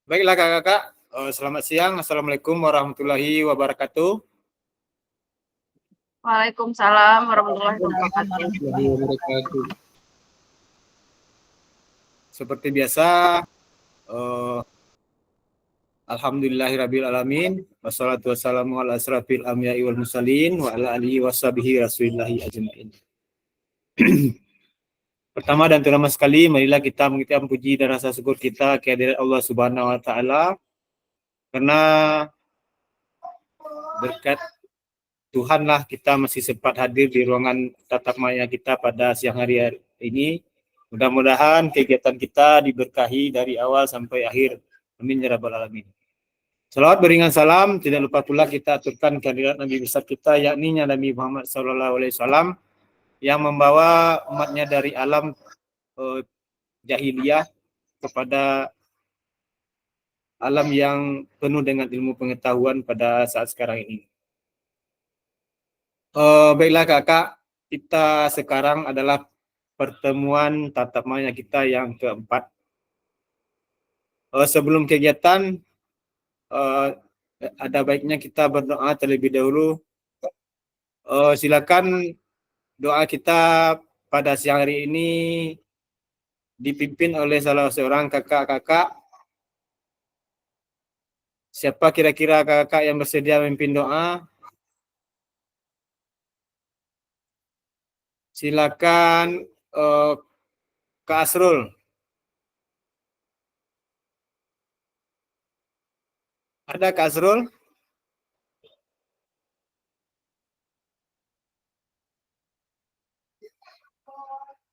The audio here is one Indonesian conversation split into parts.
Baiklah kakak-kakak, selamat siang. Assalamualaikum warahmatullahi wabarakatuh. Waalaikumsalam warahmatullahi wabarakatuh. Seperti biasa, alhamdulillahirabbil alamin, wassalatu wassalamu ala asrafil anbiya'i wal mursalin wa ala alihi washabihi rasulillahi ajmain. Pertama dan terutama sekali, marilah kita mengucapkan puji dan rasa syukur kita kehadirat Allah Subhanahu wa taala karena berkat Tuhanlah kita masih sempat hadir di ruangan tatap maya kita pada siang hari ini. Mudah-mudahan kegiatan kita diberkahi dari awal sampai akhir. Amin ya rabbal alamin. Salawat beringan salam, tidak lupa pula kita aturkan kehadirat Nabi besar kita, yakni Nabi Muhammad SAW yang membawa umatnya dari alam jahiliyah kepada alam yang penuh dengan ilmu pengetahuan pada saat sekarang ini. Baiklah kakak, kita sekarang adalah pertemuan tatap maya kita yang keempat. Sebelum kegiatan, ada baiknya kita berdoa terlebih dahulu. Silakan doa kita pada siang hari ini dipimpin oleh salah seorang kakak-kakak. Siapa kira-kira kakak yang bersedia memimpin doa? Silakan Kak Asrul. Ada Kak Asrul?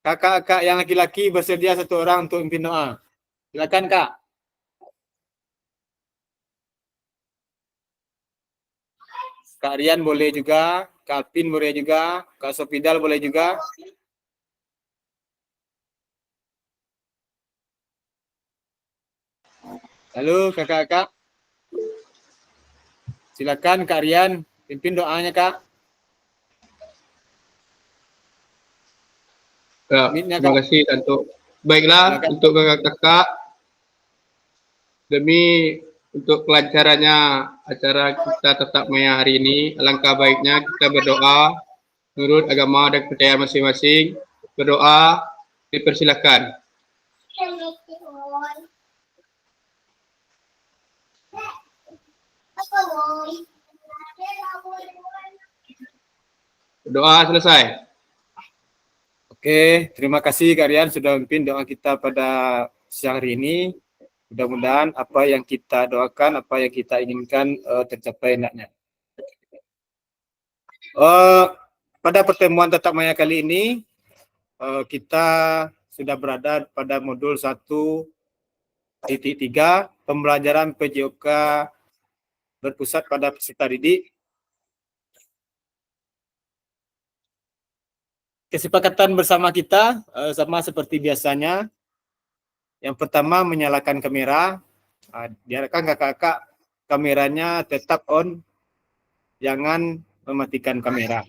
Kakak-kakak yang laki-laki bersedia satu orang untuk memimpin doa. Silakan Kak. Kak Rian boleh juga, Kak Alvin boleh juga, Kak Sofidal boleh juga. Halo kakak-kakak. Silakan Kak Rian, pimpin doanya Kak. Ya, terima kasih untuk baiklah silakan. Untuk kakak-kakak demi untuk kelancarannya acara kita tetap maya hari ini, alangkah baiknya kita berdoa menurut agama dan kepercayaan masing-masing. Berdoa dipersilakan. Doa selesai. Oke, terima kasih Kak Rian sudah memimpin doa kita pada siang hari ini. Mudah-mudahan apa yang kita doakan, apa yang kita inginkan tercapai hendaknya. Pada pertemuan tatap maya kali ini, kita sudah berada pada modul 1.3 pembelajaran PJOK berpusat pada peserta didik. Kesepakatan bersama kita sama seperti biasanya. Yang pertama, menyalakan kamera. Diharapkan kakak-kakak kameranya tetap on, jangan mematikan kamera.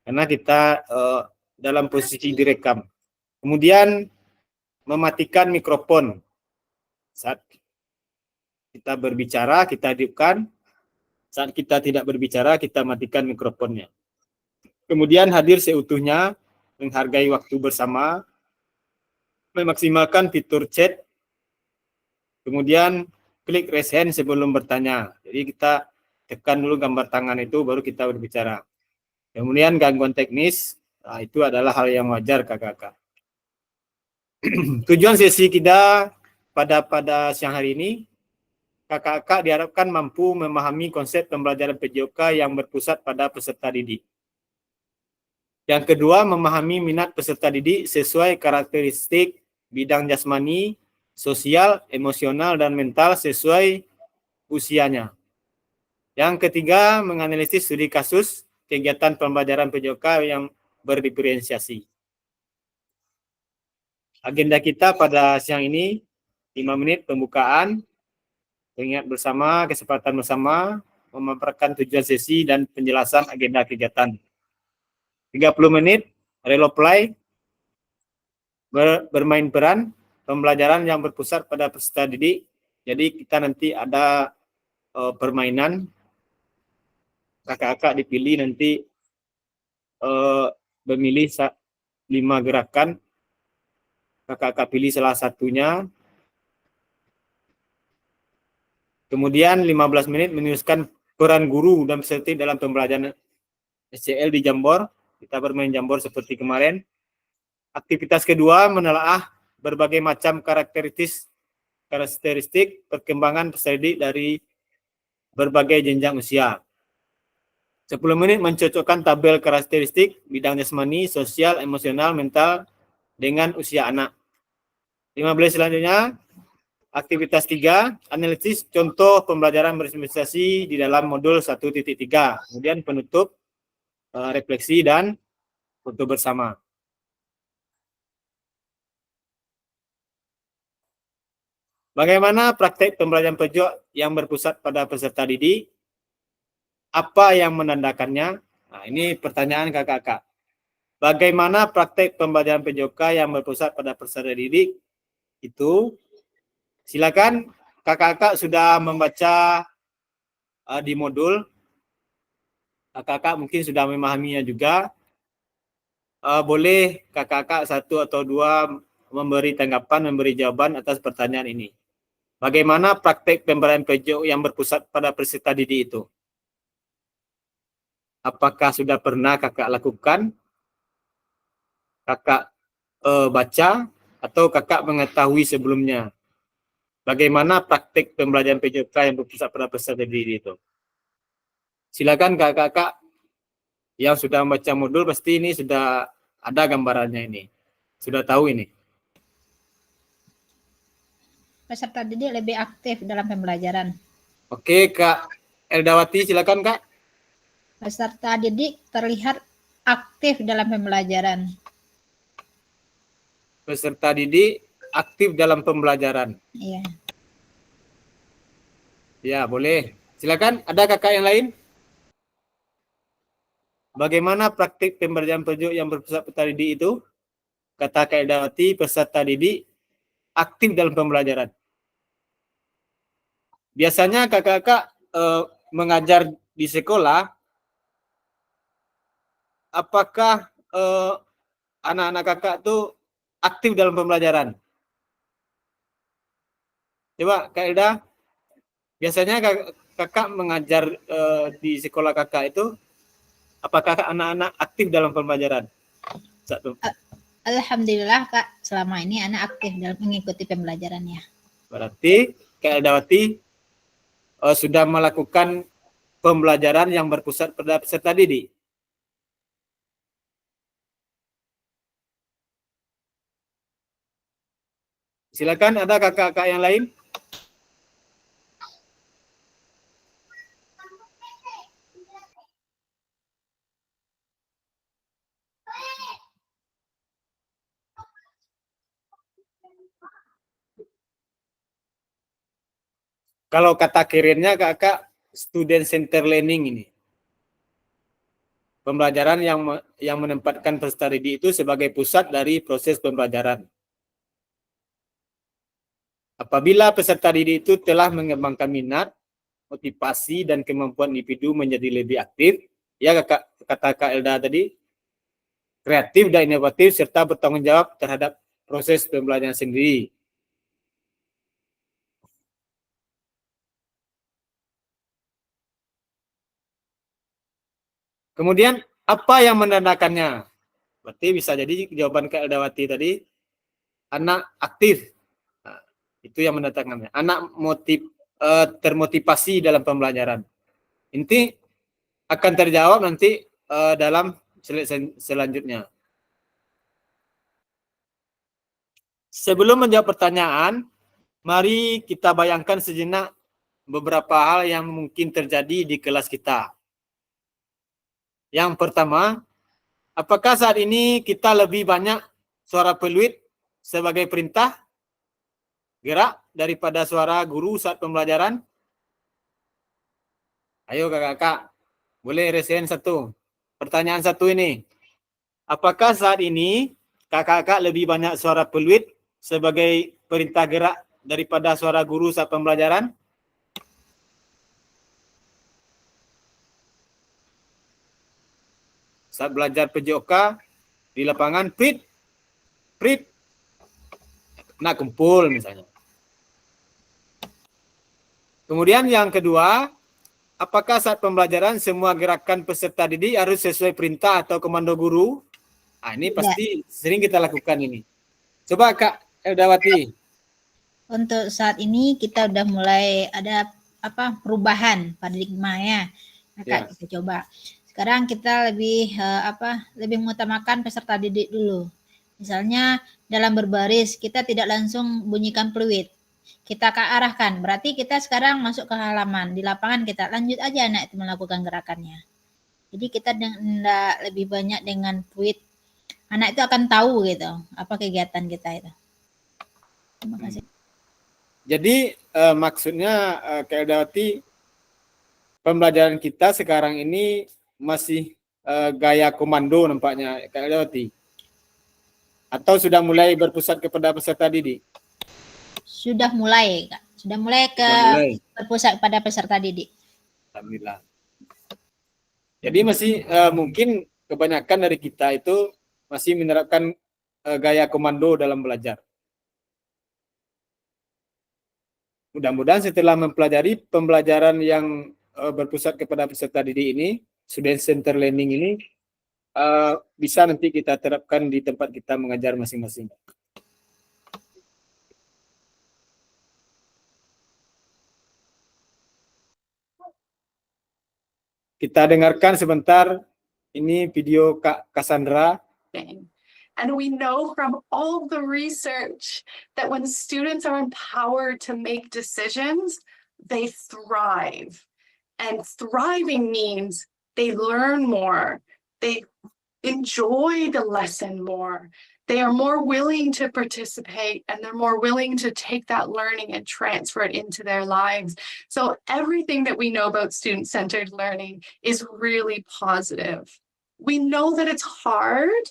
Karena kita dalam posisi direkam. Kemudian mematikan mikrofon. Saat kita berbicara, kita hidupkan. Saat kita tidak berbicara, kita matikan mikrofonnya. Kemudian hadir seutuhnya, menghargai waktu bersama, memaksimalkan fitur chat, kemudian klik raise hand sebelum bertanya. Jadi kita tekan dulu gambar tangan itu, baru kita berbicara. Kemudian gangguan teknis, itu adalah hal yang wajar kakak-kakak. Tujuan sesi kita pada siang hari ini, kakak-kakak diharapkan mampu memahami konsep pembelajaran PJOK yang berpusat pada peserta didik. Yang kedua, memahami minat peserta didik sesuai karakteristik bidang jasmani, sosial, emosional, dan mental sesuai usianya. Yang ketiga, menganalisis studi kasus kegiatan pembelajaran PJOK yang berdiferensiasi. Agenda kita pada siang ini, 5 menit pembukaan, pengingat bersama, kesempatan bersama, memaparkan tujuan sesi dan penjelasan agenda kegiatan. 30 menit, role play, bermain peran, pembelajaran yang berpusat pada peserta didik, Jadi kita nanti ada permainan, kakak-kakak dipilih nanti memilih 5 gerakan, kakak-kakak pilih salah satunya, kemudian 15 menit menuliskan peran guru dan peserta dalam pembelajaran SCL di Jambor. Kita bermain Jambor seperti kemarin. Aktivitas kedua menelaah berbagai macam karakteristik perkembangan peserta didik dari berbagai jenjang usia. 10 menit mencocokkan tabel karakteristik bidang jasmani, sosial, emosional, mental dengan usia anak. 15 selanjutnya, aktivitas 3, analisis contoh pembelajaran berinvestasi di dalam modul 1.3. Kemudian penutup, refleksi, dan foto bersama. Bagaimana praktek pembelajaran pojok yang berpusat pada peserta didik? Apa yang menandakannya? Nah, ini pertanyaan kakak-kakak. Bagaimana praktek pembelajaran PJOK yang berpusat pada peserta didik? Itu silakan kakak-kakak sudah membaca di modul. Kakak-kakak mungkin sudah memahaminya juga. Boleh kakak-kakak 1 atau 2 memberi tanggapan, memberi jawaban atas pertanyaan ini. Bagaimana praktek pembelajaran PJOK yang berpusat pada peserta didik itu? Apakah sudah pernah kakak lakukan? Kakak baca atau kakak mengetahui sebelumnya? Bagaimana praktik pembelajaran PJOK yang berpusat pada peserta didik itu? Silakan kakak-kakak yang sudah membaca modul, pasti ini sudah ada gambarannya ini. Sudah tahu ini. Peserta didik lebih aktif dalam pembelajaran. Oke, Kak Eldawati, silakan Kak. Peserta didik terlihat aktif dalam pembelajaran. Peserta didik aktif dalam pembelajaran. Iya. Ya, boleh. Silakan, ada kakak yang lain? Bagaimana praktik pembelajaran PJOK yang berpusat pada didik itu? Kata Kak Eldawati, peserta didik aktif dalam pembelajaran. Biasanya kakak-kakak mengajar di sekolah, apakah anak-anak kakak tuh aktif dalam pembelajaran? Coba Kak Elda, biasanya kakak mengajar di sekolah kakak itu, apakah anak-anak aktif dalam pembelajaran? Satu. Alhamdulillah Kak, selama ini anak aktif dalam mengikuti pembelajarannya. Berarti Kak Eldawati sudah melakukan pembelajaran yang berpusat pada peserta didik. Silakan, ada kakak-kakak yang lain? Kalau kata kirimnya kakak student center learning ini. Pembelajaran yang menempatkan peserta didik itu sebagai pusat dari proses pembelajaran. Apabila peserta didik itu telah mengembangkan minat, motivasi, dan kemampuan individu menjadi lebih aktif, ya kata Kak Elda tadi, kreatif dan inovatif, serta bertanggung jawab terhadap proses pembelajaran sendiri. Kemudian, apa yang menandakannya? Berarti bisa jadi jawaban Kak Eldawati tadi, anak aktif. Nah, itu yang menandakannya. Anak termotivasi dalam pembelajaran. Inti akan terjawab nanti dalam selanjutnya. Sebelum menjawab pertanyaan, mari kita bayangkan sejenak beberapa hal yang mungkin terjadi di kelas kita. Yang pertama, apakah saat ini kita lebih banyak suara peluit sebagai perintah gerak daripada suara guru saat pembelajaran? Ayo kakak-kakak, boleh resen satu. Pertanyaan satu ini. Apakah saat ini kakak-kakak lebih banyak suara peluit sebagai perintah gerak daripada suara guru saat pembelajaran? Saat belajar PJOK di lapangan, prit, nak kumpul misalnya. Kemudian yang kedua, apakah saat pembelajaran semua gerakan peserta didik harus sesuai perintah atau komando guru? Nah, ini pasti sering kita lakukan ini. Coba Kak Eldawati. Untuk saat ini kita udah mulai ada perubahan paradigma ya. Nah, Kak, kita coba. Sekarang kita lebih lebih mengutamakan peserta didik dulu. Misalnya dalam berbaris kita tidak langsung bunyikan peluit. Kita arahkan. Berarti kita sekarang masuk ke halaman. Di lapangan kita lanjut aja anak itu melakukan gerakannya. Jadi kita lebih banyak dengan peluit. Anak itu akan tahu gitu apa kegiatan kita itu. Terima kasih. Jadi maksudnya Kak Eldawati, pembelajaran kita sekarang ini masih gaya komando nampaknya Kak Eldawati. Atau sudah mulai berpusat kepada peserta didik? Sudah mulai, Kak. Sudah mulai berpusat pada peserta didik. Alhamdulillah. Jadi masih mungkin kebanyakan dari kita itu masih menerapkan gaya komando dalam belajar. Mudah-mudahan setelah mempelajari pembelajaran yang berpusat kepada peserta didik ini, student center learning ini, bisa nanti kita terapkan di tempat kita mengajar masing-masing. Kita dengarkan sebentar ini video Kak Cassandra. And we know from all the research that when students are empowered to make decisions, they thrive. And thriving means they learn more, they enjoy the lesson more, they are more willing to participate, and they're more willing to take that learning and transfer it into their lives. So everything that we know about student-centered learning is really positive. We know that it's hard.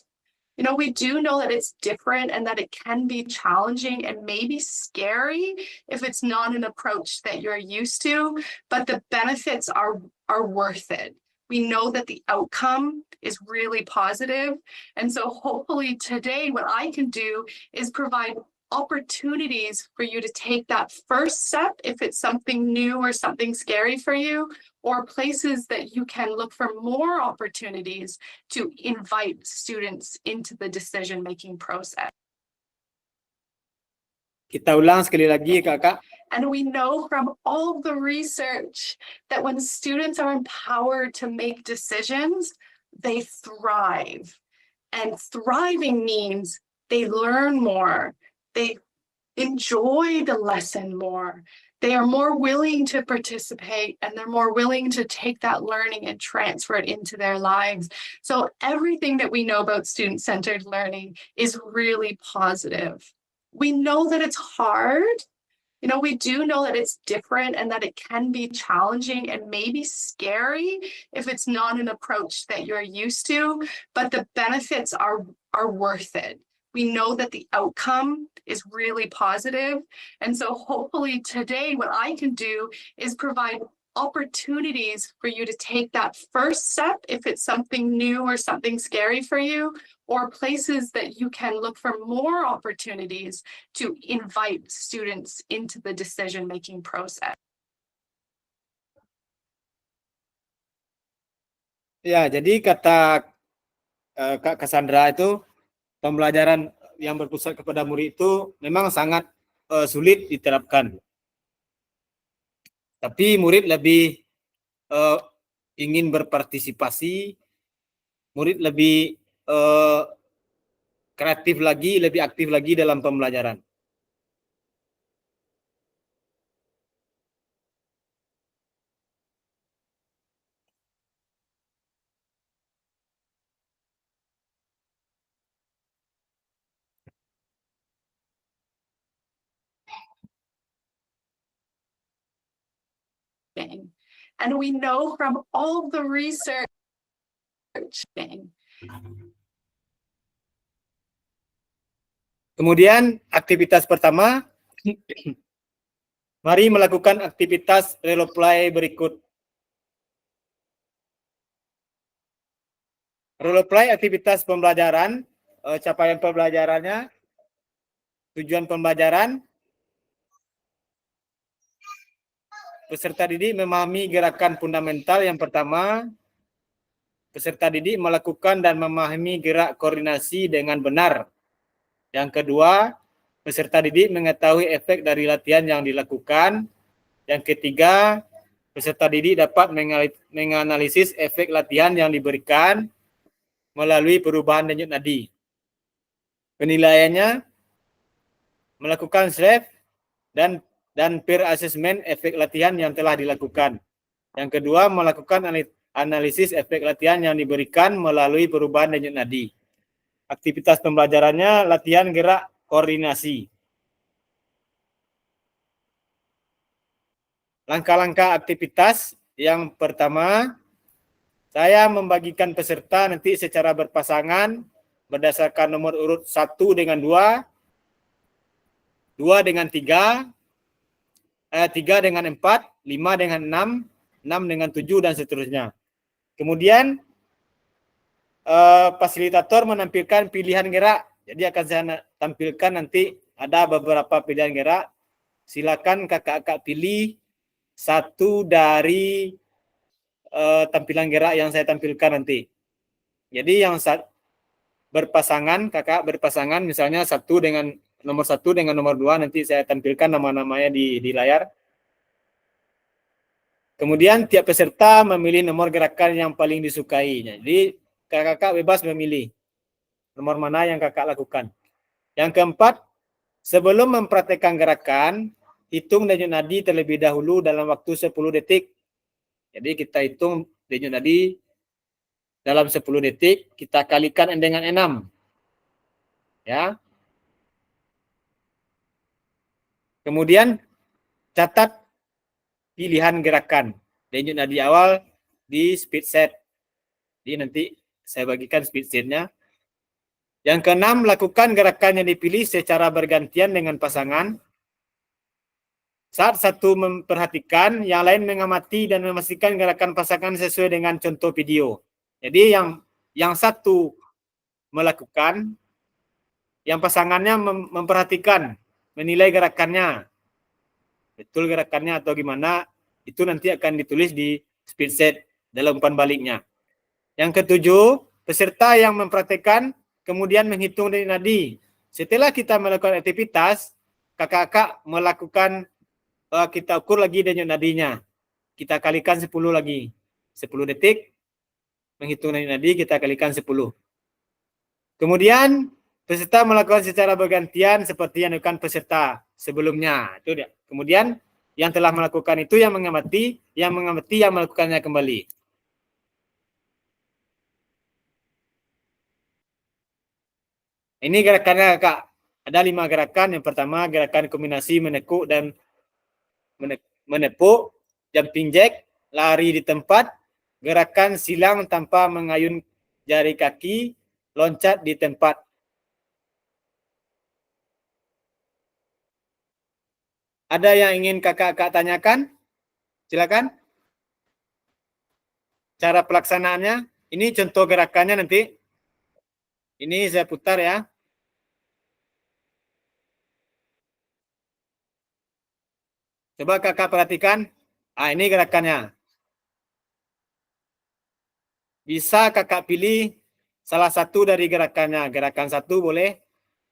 You know, we do know that it's different and that it can be challenging and maybe scary if it's not an approach that you're used to, but the benefits are worth it. We know that the outcome is really positive. And so hopefully today what I can do is provide opportunities for you to take that first step if it's something new or something scary for you, or places that you can look for more opportunities to invite students into the decision-making process. Kita ulang sekali lagi, Kakak. And we know from all the research that when students are empowered to make decisions, they thrive. And thriving means they learn more, they enjoy the lesson more, they are more willing to participate, and they're more willing to take that learning and transfer it into their lives. So everything that we know about student-centered learning is really positive. We know that it's hard. You know, we do know that it's different and that it can be challenging and maybe scary if it's not an approach that you're used to, but the benefits are worth it. We know that the outcome is really positive. And so hopefully today what I can do is provide opportunities for you to take that first step if it's something new or something scary for you, or places that you can look for more opportunities to invite students into the decision-making process. Ya, jadi kata Kak Cassandra itu, pembelajaran yang berpusat kepada murid itu memang sangat sulit diterapkan. Tapi murid lebih ingin berpartisipasi, murid lebih kreatif lagi, lebih aktif lagi dalam pembelajaran. And we know from all the research. Kemudian aktivitas pertama, Mari melakukan aktivitas role play berikut. Role play aktivitas pembelajaran, capaian pembelajarannya, tujuan pembelajaran, peserta didik memahami gerakan fundamental. Yang pertama, peserta didik melakukan dan memahami gerak koordinasi dengan benar. Yang kedua, peserta didik mengetahui efek dari latihan yang dilakukan. Yang ketiga, peserta didik dapat menganalisis efek latihan yang diberikan melalui perubahan denyut nadi. Penilaiannya melakukan self dan peer assessment efek latihan yang telah dilakukan. Yang kedua, melakukan analisis efek latihan yang diberikan melalui perubahan denyut nadi. Aktivitas pembelajarannya latihan gerak koordinasi. Langkah-langkah aktivitas yang pertama, saya membagikan peserta nanti secara berpasangan berdasarkan nomor urut 1 dengan 2, 2 dengan 3, 3 dengan 4, 5 dengan 6, 6 dengan 7, dan seterusnya. Kemudian fasilitator menampilkan pilihan gerak. Jadi akan saya tampilkan nanti ada beberapa pilihan gerak. Silakan kakak-kakak pilih satu dari tampilan gerak yang saya tampilkan nanti. Jadi yang berpasangan, kakak berpasangan, misalnya nomor 1 dengan nomor 2, nanti saya tampilkan nama-namanya di layar. Kemudian tiap peserta memilih nomor gerakan yang paling disukai. Jadi kakak-kakak bebas memilih nomor mana yang kakak lakukan. Yang keempat, sebelum mempraktekkan gerakan, hitung denyut nadi terlebih dahulu dalam waktu 10 detik. Jadi kita hitung denyut nadi dalam 10 detik, kita kalikan dengan 6. Ya. Kemudian catat pilihan gerakan denyut nadi awal di speed set. Jadi nanti saya bagikan speed setnya. Yang keenam, lakukan gerakan yang dipilih secara bergantian dengan pasangan. Saat satu memperhatikan, yang lain mengamati dan memastikan gerakan pasangan sesuai dengan contoh video. Jadi yang satu melakukan, yang pasangannya memperhatikan, menilai gerakannya. Betul gerakannya atau gimana, itu nanti akan ditulis di speed set dalam umpan baliknya. Yang ketujuh, peserta yang mempraktekkan kemudian menghitung denyut nadi. Setelah kita melakukan aktivitas, kakak-kakak melakukan kita ukur lagi denyut nadinya. Kita kalikan 10 lagi. 10 detik menghitung denyut nadi, kita kalikan 10. Kemudian peserta melakukan secara bergantian seperti yang dilakukan peserta sebelumnya. Itu dia. Kemudian yang telah melakukan itu yang mengamati yang melakukannya kembali. Ini gerakannya, Kak. Ada 5 gerakan. Yang pertama, gerakan kombinasi menekuk dan menepuk, jumping jack, lari di tempat, gerakan silang tanpa mengayun jari kaki, loncat di tempat. Ada yang ingin kakak-kakak tanyakan? Silakan. Cara pelaksanaannya, ini contoh gerakannya nanti. Ini saya putar ya. Coba kakak perhatikan. Ini gerakannya. Bisa kakak pilih salah satu dari gerakannya. Gerakan 1 boleh,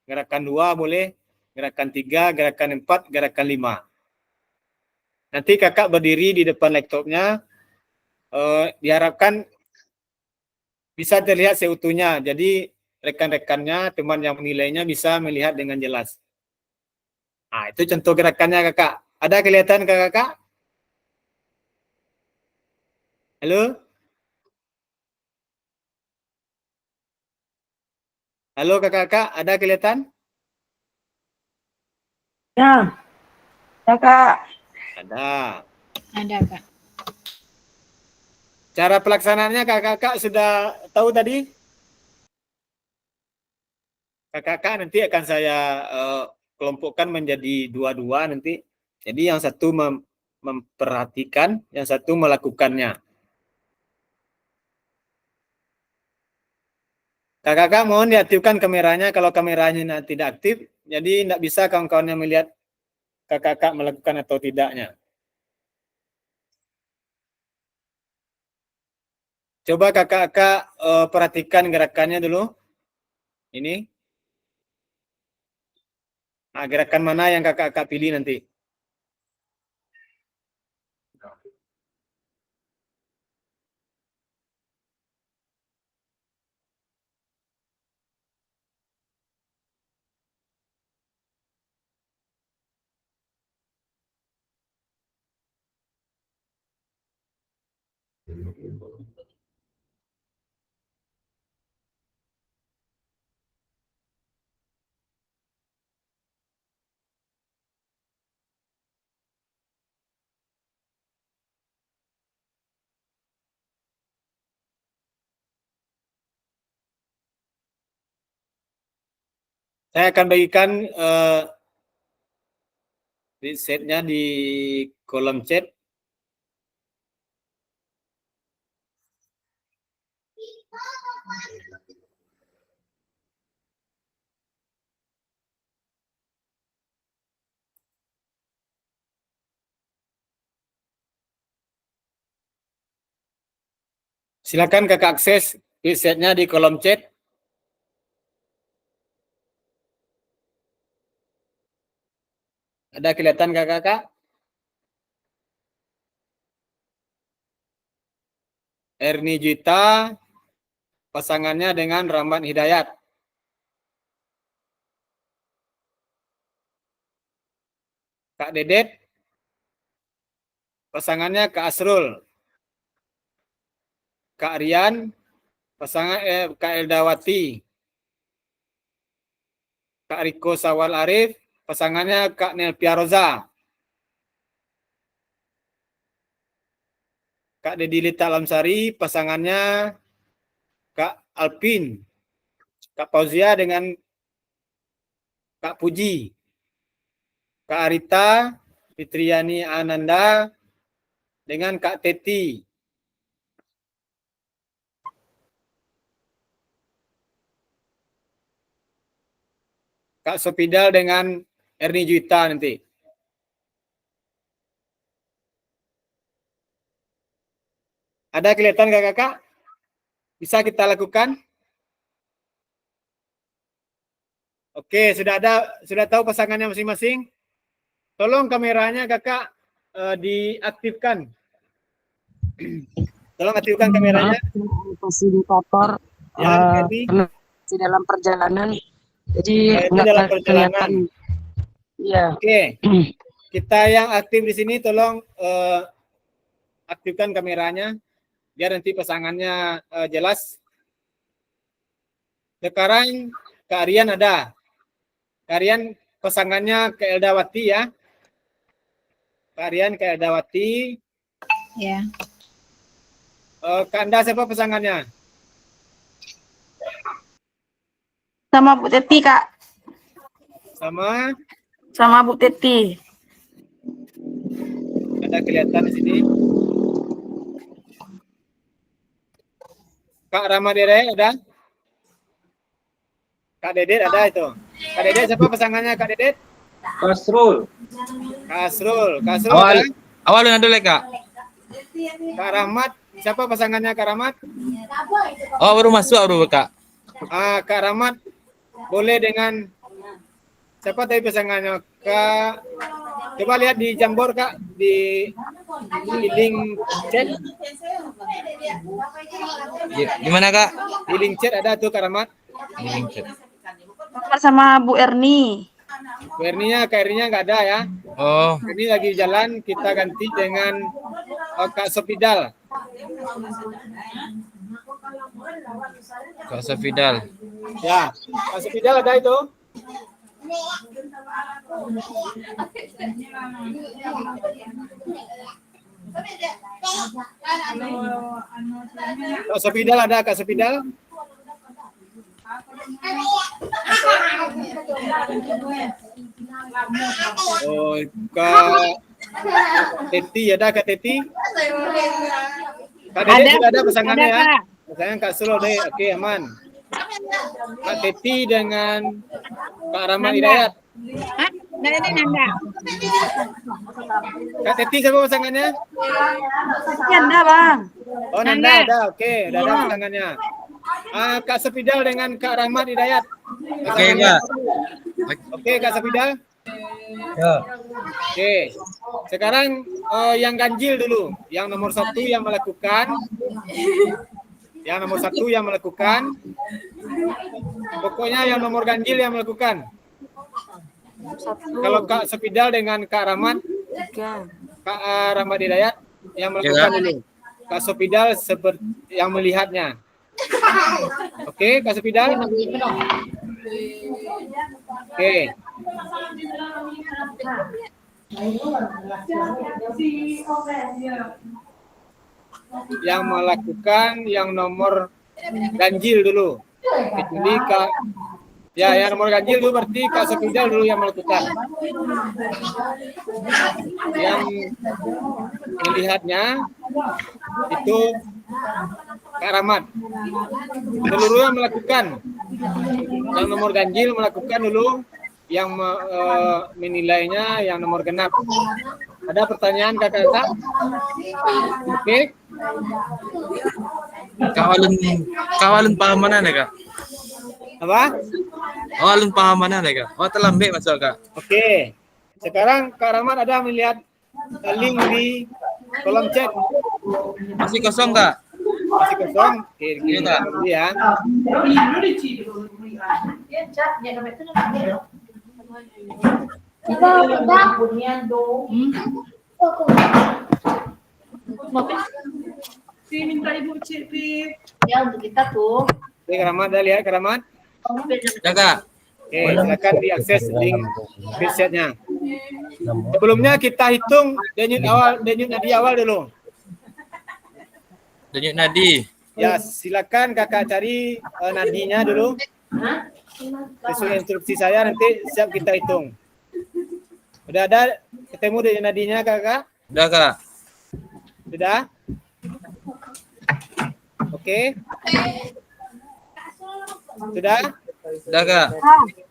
gerakan 2 boleh, gerakan 3, gerakan 4, gerakan 5. Nanti kakak berdiri di depan laptopnya. Diharapkan bisa terlihat seutuhnya. Jadi rekan-rekannya, teman yang menilainya bisa melihat dengan jelas. Itu contoh gerakannya, kakak. Ada kelihatan kakak? Halo? Halo kakak-kakak, ada kelihatan? Ya, Kak. Ada. Ada, Kak. Cara pelaksanaannya kakak-kakak sudah tahu tadi? Kakak-kakak nanti akan saya kelompokkan menjadi dua-dua nanti. Jadi yang satu memperhatikan, yang satu melakukannya. Kakak-kakak mohon diaktifkan kameranya. Kalau kameranya tidak aktif, jadi tidak bisa kawan-kawannya melihat kakak-kakak melakukan atau tidaknya. Coba kakak-kakak perhatikan gerakannya dulu. Ini. Nah, gerakan mana yang kakak-kakak pilih nanti? Saya akan bagikan setnya di kolom chat. Silakan kakak akses setnya di kolom chat. Ada kelihatan kakak-kakak? Erni Juita, pasangannya dengan Rahmat Hidayat. Kak Dedet, pasangannya Kak Asrul. Kak Rian, pasangan Kak Eldawati. Kak Riko Sawal Arif, pasangannya Kak Nelpia Roza. Kak Dedi Lita Lamsari, pasangannya Kak Alpin. Kak Fauzia dengan Kak Puji. Kak Arita Fitriani Ananda dengan Kak Teti. Kak Sopidal dengan Erni Juita nanti. Ada kelihatan kakak-kakak? Bisa kita lakukan? Oke, sudah tahu pasangannya masing-masing? Tolong kameranya kakak diaktifkan. Tolong aktifkan kameranya. Fasilitator Ya, di dalam perjalanan. Jadi itu dalam perjalanan. Iya. Oke. Kita yang aktif di sini tolong aktifkan kameranya biar nanti pasangannya jelas. Sekarang Kak Rian ada. Kak Rian pasangannya Kak Eldawati ya. Kak Rian Kak Eldawati. Ya. Kak Anda siapa pasangannya? Sama Bu Teti, Kak. Sama Bu Teti. ada kelihatan di sini. Kak Ramadere ada? Kak Dedet ada itu. Kak Dedet siapa pasangannya Kak Dedet? Kasrul. Kak Asrul. Kak Asrul ada? Awalnya dulu Kak. Kak Rahmat siapa pasangannya Kak Rahmat? Oh baru masuk baru Kak. Kak Rahmat boleh dengan siapa tadi pasangannya? Kak, coba lihat di Jambor Kak, di link chat. Di mana Kak? Di link chat ada tuh Kak Rahmat. Di link chat. Sama Bu Erni. Bu Erninya, Kak Erninya nggak ada ya. Oh, Ini lagi jalan, kita ganti dengan Kak Sopidal. Kak Safidal. Ya, Kak Sopidal ada itu. Kak Sopidal ada, Kak Sopidal. Oh, Kak Teti, ada Kak Teti? Kak Dedek sudah ada pasangannya ya? Pasangan Kak Sro deh, oke aman. Kak Teti dengan Kak Rahmat Hidayat. Hah? Nanda, Nanda. Kak Teti siapa pasangannya? Nanda, Bang. Oh Nanda ada, oke, udah ada pasangannya. Kak Sepidal dengan Kak Rahmat Hidayat. Oke, Kak. Oke, Kak Sepidal. Ya. Oke, sekarang yang ganjil dulu. Yang nomor 1 yang melakukan. Yang nomor 1 yang melakukan. Pokoknya yang nomor ganjil yang melakukan. Kalau Kak Sepidal dengan Kak Rahmat, Kak Rahmat Hidayat yang melakukan dulu. Kak Sepidal seperti yang melihatnya. Oke, Kak Sepidal. Oke. Yang melakukan yang nomor ganjil dulu. Jadi Kak, ya yang nomor ganjil dulu berarti Kak Sepidal dulu yang melakukan. Yang melihatnya itu Kak Rahmat. Seluruhnya melakukan. Yang nomor ganjil melakukan dulu, yang menilainya yang nomor genap. Ada pertanyaan kakak-kakak? Oke. Kawalun paham mana nih, Kak? Apa? Kawalun paham mana nih, Kak? Oh, terlambat masuk, Kak. Oke. Sekarang Kak Rahmat ada melihat link di kolom chat. Masih kosong, Kak? Masih kosong. Oke, Iya, Kak. ya. Ya, untuk kita tuh. Oke, Kak Rahmat dah lihat Kak Rahmat. Ya, Kak. Oke, silakan diakses link website-nya. Sebelumnya kita hitung denyut nadi awal dulu. Denyut nadi. Ya, silakan kakak cari nadinya dulu. Sesuai instruksi saya nanti siap kita hitung. Udah ada ketemu denyut nadinya kakak? Udah, Kak. Sudah? Oke. Sudah? Udah, Kak.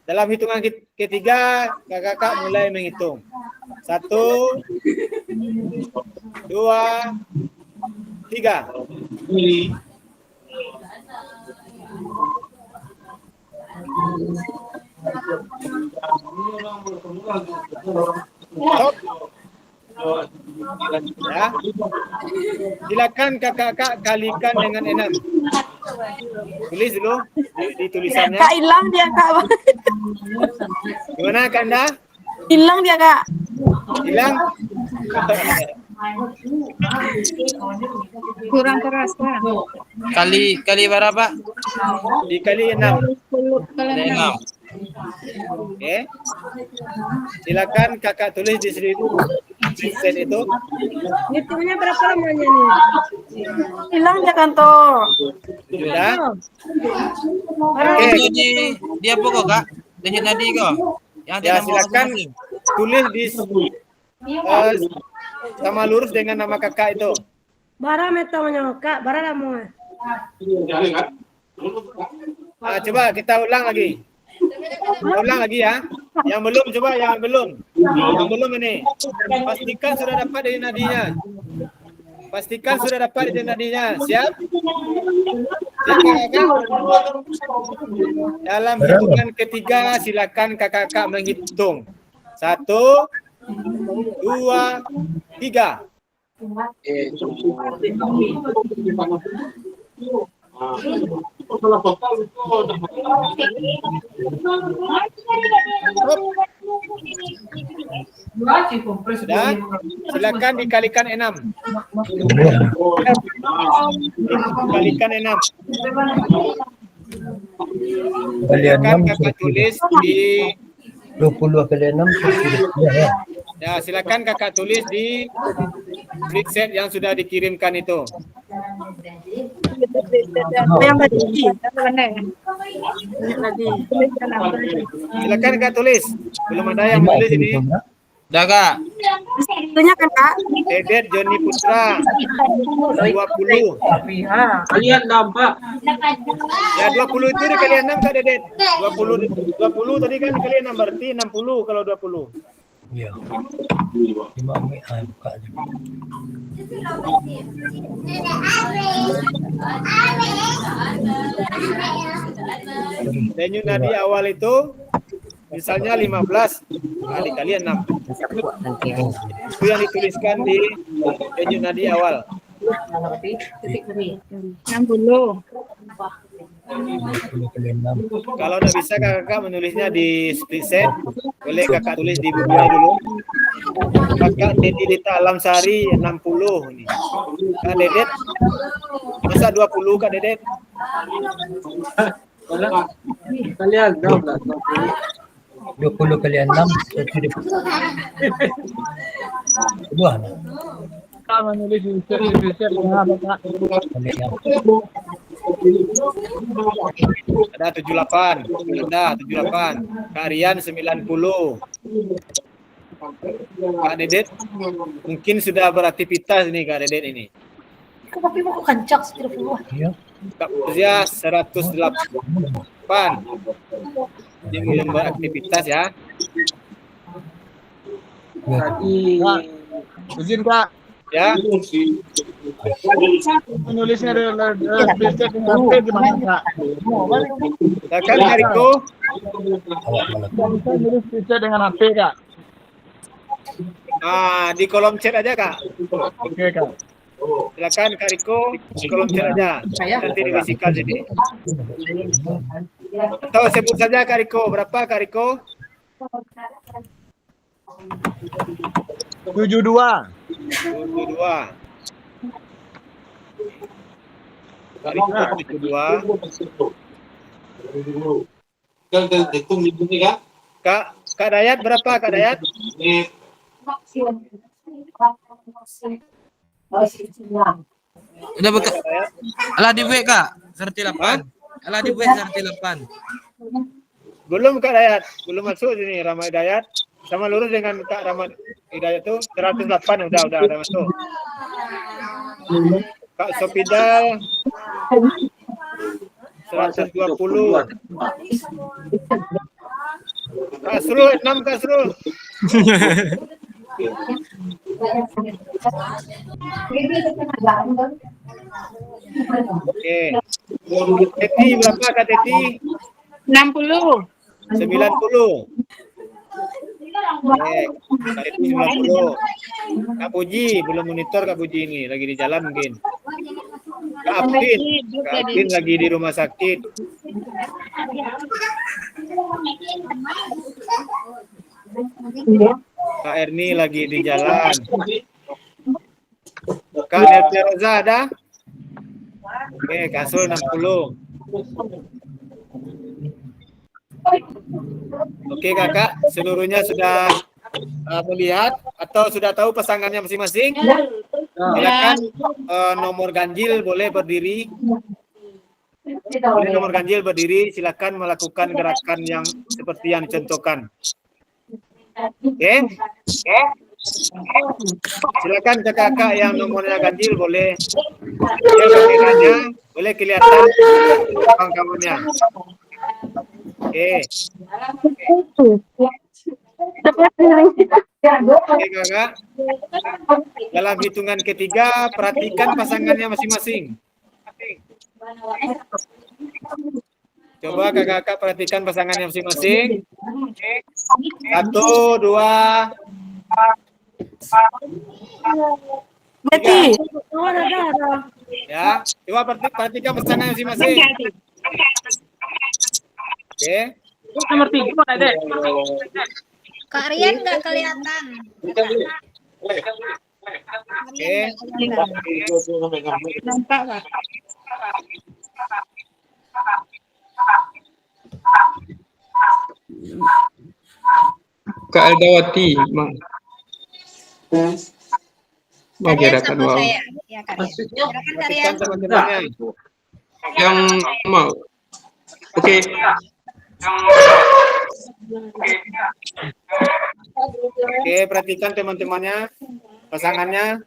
Dalam hitungan ketiga, kakak mulai menghitung. 1, 2, 3. Stop. Ya. Silakan kakak kalikan dengan 6. Tulis dulu di tulisannya. Kak, hilang dia, Kak. Gimana Kak Anda? Hilang dia, Kak. Hilang? Kurang terasa. Kali berapa? Dikali 6. Kali 6. Oke. Silakan kakak tulis di sini set itu. Hitungnya berapa lamanya nih? Hilang dia, kantor. Sudah? Denyut Oke. nadi dia apa kok, Kak? Denyut nadi kok. Yang Ya, ada nama silakan masing-masing. tulis di sama lurus dengan nama kakak itu. Bara metamanya, Kak. Bara lamu. Coba kita ulang lagi. Kita ulang lagi ya. Yang belum coba, yang belum. Yang belum ini. Pastikan sudah dapat dari nadinya. Pastikan sudah dapat dari nadinya. Siap? Siap kakak? Dalam hitungan ketiga silakan kakak menghitung. 1, 2, 3. Sudah? Silakan dikalikan 6. Dikalikan 6. Silakan kakak tulis di 20 kali 6 ya. ya, silakan kakak tulis di set yang sudah dikirimkan itu. Yang tadi. Silakan Kak tulis. Belum ada yang menulis ini. Udah Kak. Itunya kan Kak? Dedet Joni Putra 20. Kalian nampak? Ya 20 itu dikali 6 Kak Dedet. 20 tadi kan dikali 6 berarti 60 kalau 20. Ya. 5 buka aja. Denyut nadi awal itu misalnya 15 dikali 6. Itu yang dituliskan di denyut nadi awal. 60. 20 kali 6. Kalau udah bisa kakak menulisnya di split set, boleh kakak tulis di buku dulu. Kakak Dedi Dita Alamsari 60 ini. Kak Dedet, masa 20 Kak Dedet? Kalian nampak? 20 kali 6 dua lah. Kalau nulis di set dengan apa Kak? Kali 6. Ada 78, ada 78. Kak Rian 90. Kak Dedet mungkin sudah beraktivitas nih Kak Dedet ini. Tapi mau kencang sih. Ya. Kak Fuzia 108. Yang belum beraktivitas ya. Kak, izin Kak. Ya. Menulisnya dengan set dengan P gimana Kak? Silakan Hariko. Bisa nulis set dengan HP Kak? Di kolom chat aja Kak. Oke Kak. Silakan Kak Riko di kolom chat aja. Nanti dibisikan sini. Atau sebut saja Kak Riko. Berapa Kak Riko? 72. 22. Kak Riko 72. Kak Dayat berapa Kak Dayat? Udah buka. Alah di W Kak. Serti 8. Alah di W serti 8. Belum Kak Dayat. Belum masuk sini Ramai Dayat. Sama lurus dengan Kak Ramad Hidayat tuh 108 udah masuk. Kak Sopidal 120. Kak Srul 6 Kak Srul. Oke. Teti berapa Kak Teti? 60. 90. Kak Teti 90. Kak Puji belum monitor Kak Puji ini lagi di jalan mungkin. Kak Apin lagi di rumah sakit. Kak Erni lagi di jalan. Kak Nelti Roza ada? Oke, Kak Sul 60. Oke kakak, seluruhnya sudah melihat atau sudah tahu pasangannya masing-masing? Silakan nomor ganjil boleh berdiri. Boleh nomor ganjil berdiri, silakan melakukan gerakan yang seperti yang dicontohkan. Oke? Silakan kakak-kakak yang nomornya ganjil boleh kameranya boleh kelihatan kawan-kawannya. Oke. Oke kakak. Dalam hitungan ketiga perhatikan pasangannya masing-masing. Coba kakak-kakak perhatikan pasangannya masing-masing. 1, 2, Berarti. ya, coba perhatikan pasangannya masing-masing. Oke. Nomor 3 mana Dek? Kak Rian nggak kelihatan. Oke. Nampak Kak? Kak Aldawati, mau gerakan sama wow. saya. Ya, Kak Rian. Gerakan Kak Perhatikan Rian. teman-temannya. Yang mau Oke. Oke, perhatikan teman-temannya, pasangannya.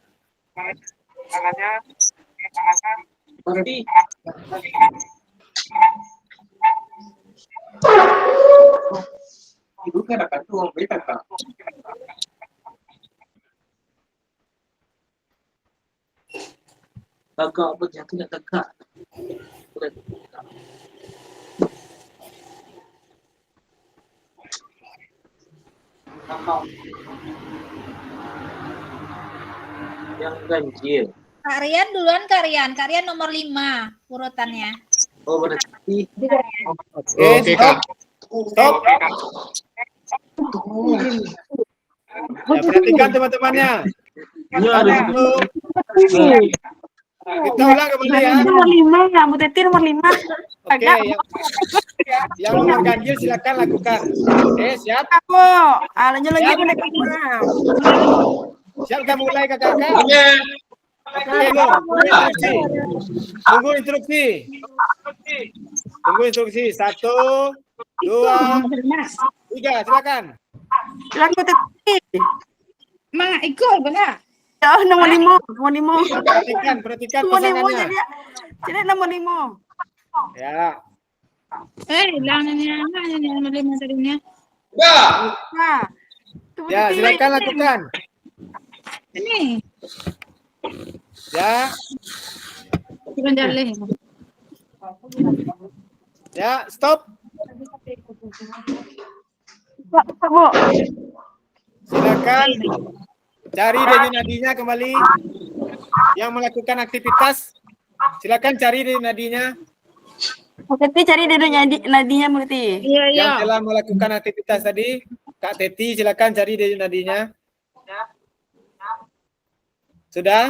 Tegak apa yang tidak tegak? Yang ganjil. Kak Rian duluan, Kak Rian. Kak Rian nomor 5 urutannya. Oh, berarti Oke, Kak. Stop. Ya, perhatikan teman-temannya. Satu, kita ulang kembali ya. Nomor 5 ya, Bu Teti nomor 5. Oke, yang nomor ganjil silakan lakukan. Oke, siap? Aku, alanya lagi Siap. Bu Teti. Siap kita mulai kakak-kakak? Oke. Oke, go. Tunggu instruksi. Tunggu instruksi. 1, 2, 3. Silakan. Silakan Bu Teti. Mang ikut benar. Ya, nomor 5, nomor 5. Perhatikan Nomor 5 pasangannya. jadi nomor 5. Ya. Langnya nomor 5 tadinya. Ya. Nah, itu Bu Ya, Teti. silakan lakukan. Ini. Ya, Bukan jaleh. ya, stop. Pak, Bu. Silakan cari denyut nadinya kembali. Yang melakukan aktivitas, silakan cari denyut nadinya. Bu Teti cari denyut nadinya Bu Teti. Iya, iya. Yang telah melakukan aktivitas tadi, Kak Teti, silakan cari denyut nadinya. Sudah?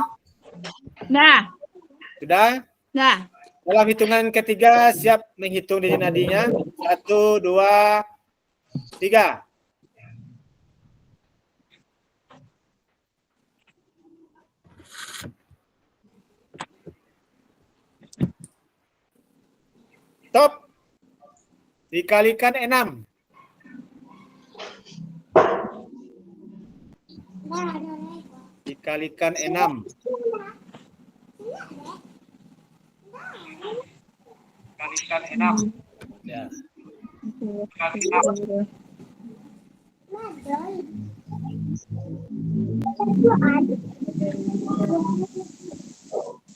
Nah, Sudah? nah. Dalam hitungan ketiga, siap menghitung denyut nadinya. 1, 2, 3. Stop. Dikalikan 6. Dikalikan 6. Dikalikan 6. Ya.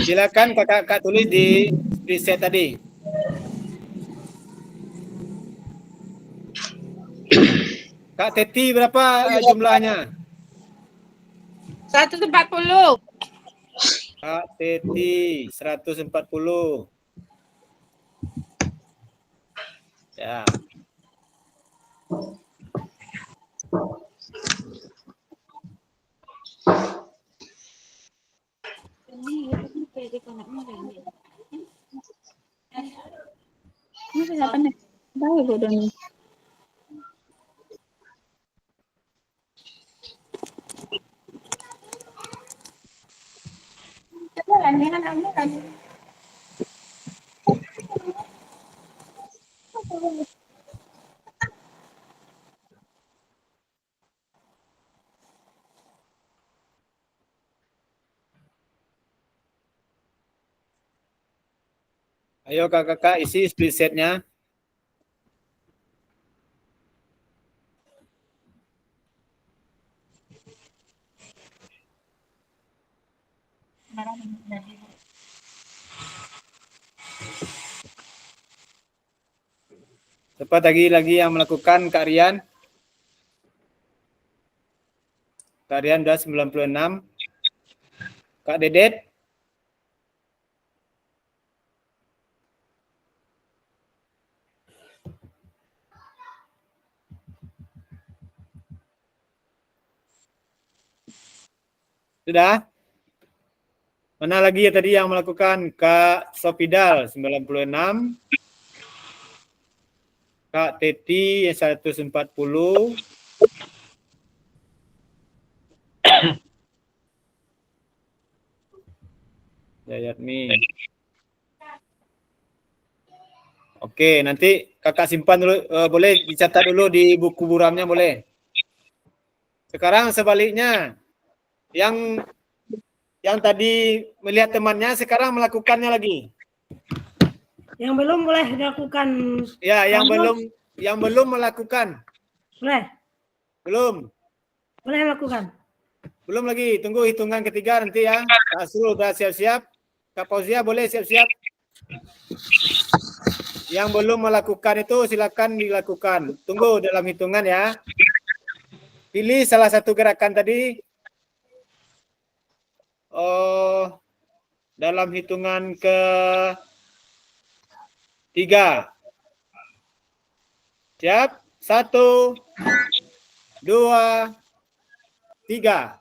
Silakan kakak tulis di preset tadi. Kak Teti berapa jumlahnya? 140. Kak Teti 140. Ya. Ayo kakak-kakak isi split setnya. Cepat lagi yang melakukan Kak Rian. Kak Rian udah 96. Kak Dedet. Sudah? Mana lagi ya tadi yang melakukan? Kak Sopidal 96. Kak Teti 140. Yayatmi. Oke, nanti kakak simpan dulu, boleh dicatat dulu di buku buramnya boleh. Sekarang sebaliknya, yang tadi melihat temannya sekarang melakukannya lagi. Yang belum boleh dilakukan. Ya, yang belum melakukan. Boleh, Belum. boleh lakukan. Belum lagi, tunggu hitungan ketiga nanti ya. Kak Asrul udah siap-siap. Kak Fauzia boleh siap-siap. Yang belum melakukan itu silakan dilakukan. Tunggu dalam hitungan ya. Pilih salah satu gerakan tadi. Oh, dalam hitungan ke 3. Siap? 1, 2, 3.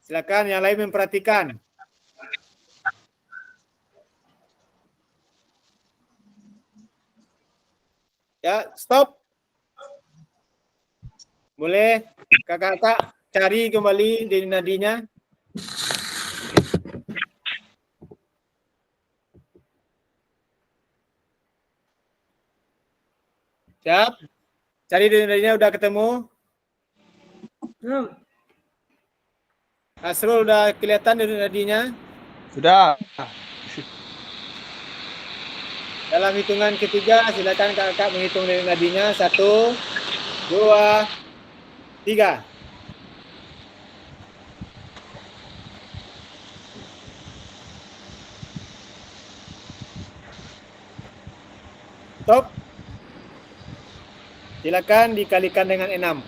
Silakan yang lain memperhatikan. Ya, stop. Boleh kakak-kakak cari kembali di nadinya. Siap? Cari di nadinya udah ketemu? Belum. Asrul udah kelihatan di nadinya? Sudah. Dalam hitungan ketiga, silakan kakak menghitung dari nadinya. 1, 2, 3. Stop. Silakan dikalikan dengan 6.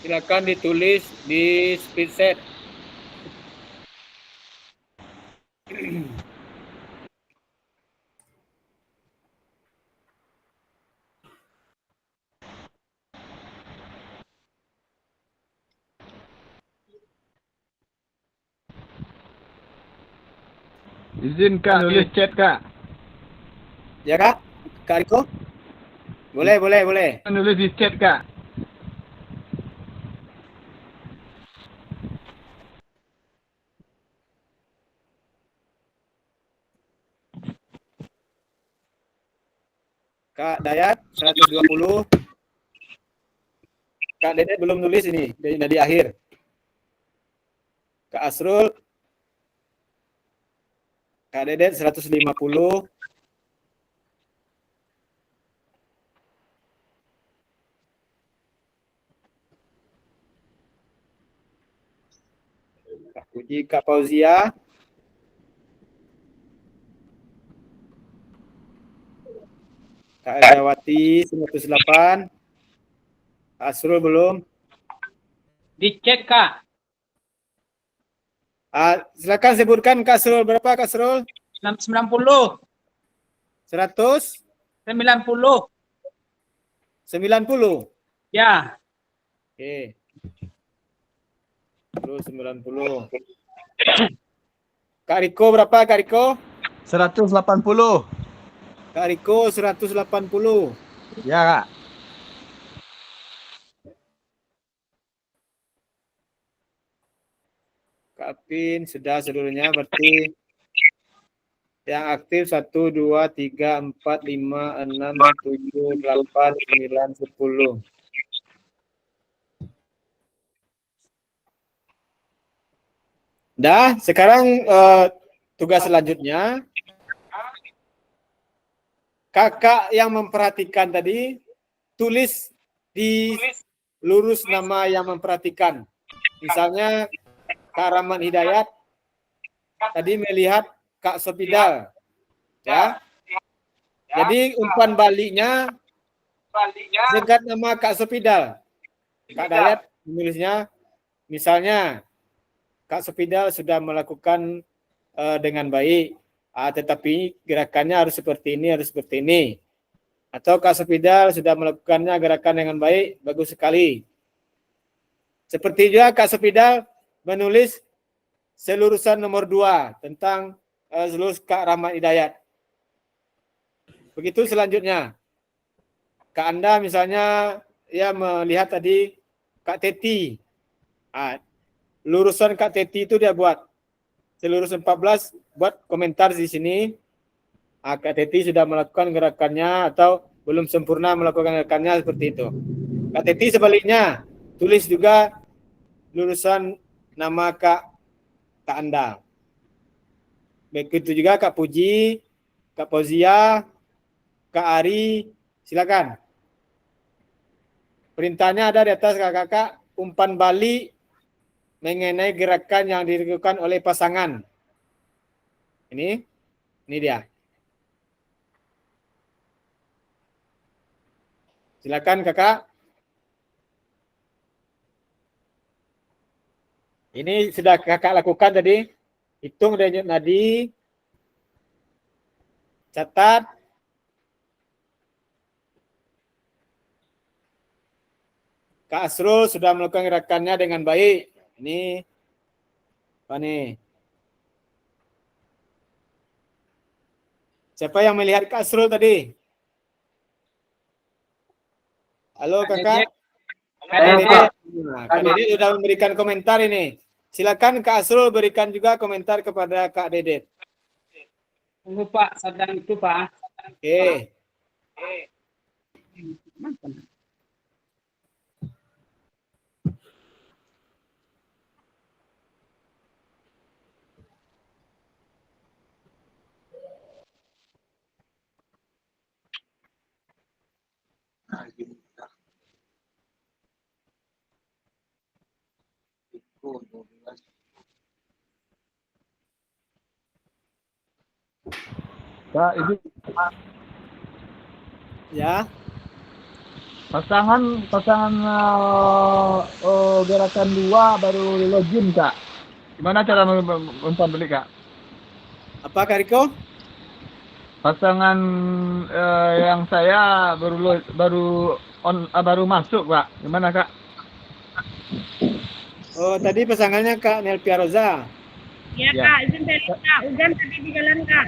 Silakan ditulis di spreadsheet. Izinkan nulis chat, Kak. Ya kak? Kak Riko? Boleh. Nulis di chat, Kak. Kak Dayat 120. Kak Dedet belum nulis ini dari akhir. Kak Asrul. Kak Dedet 150. Kak Puji, Kak Fauzia. Kak Eldawati 108. Kak Asrul belum. Dicek, Kak. Silakan sebutkan Kak Asrul berapa Kak Asrul? 90. 100? 90. 90. Ya. Oke. Terus 90. Kak Riko berapa Kak Riko? 180. Kak Riko 180. Ya, Kak. Kak Apin sudah seluruhnya berarti yang aktif 1, 2, 3, 4, 5, 6, 7, 8, 9, 10. Dah, sekarang tugas selanjutnya kakak yang memperhatikan tadi tulis di lurus nama yang memperhatikan. Misalnya Kak Rahmat Hidayat tadi melihat Kak Sopidal, ya. Jadi umpan baliknya dekat nama Kak Sopidal. Kak Dayat menulisnya, misalnya Kak Sopidal sudah melakukan dengan baik, tetapi gerakannya harus seperti ini, harus seperti ini. Atau Kak Sopidal sudah melakukannya gerakan dengan baik, bagus sekali. Seperti juga Kak Sopidal menulis selurusan nomor 2 tentang seluruh Kak Rahmat Hidayat. Begitu selanjutnya. Kak Anda misalnya ya melihat tadi Kak Teti. Lurusan Kak Teti itu dia buat. Selurusan 14 buat komentar di sini. Kak Teti sudah melakukan gerakannya atau belum sempurna melakukan gerakannya seperti itu. Kak Teti sebaliknya tulis juga lulusan nama Kak Anda. Begitu juga Kak Puji, Kak Fauzia, Kak Ari, silakan. Perintahnya ada di atas kakak-kakak, umpan balik mengenai gerakan yang dilakukan oleh pasangan. Ini dia. Silakan kakak. Ini sudah kakak lakukan tadi. Hitung denyut nadi. Catat. Kak Asrul sudah melakukan gerakannya dengan baik. Ini apa nih? Siapa yang melihat Kak Asrul tadi? Halo kakak. Kak Dedet sudah memberikan komentar ini. Silakan Kak Asrul berikan juga komentar kepada Kak Dedet. Tunggu Pak, sedang itu Pak. Oke. Kak, itu Ya. pasangan gerakan 2 baru login Kak. Gimana cara umpan balik Kak? Apa Kak Riko? Pasangan yang saya baru masuk Pak. Gimana Kak? Oh, tadi pasangannya Kak Nelpia Roza. Ya, Ya. Kak, izin dari Kak. Ugan tadi di jalan, Kak.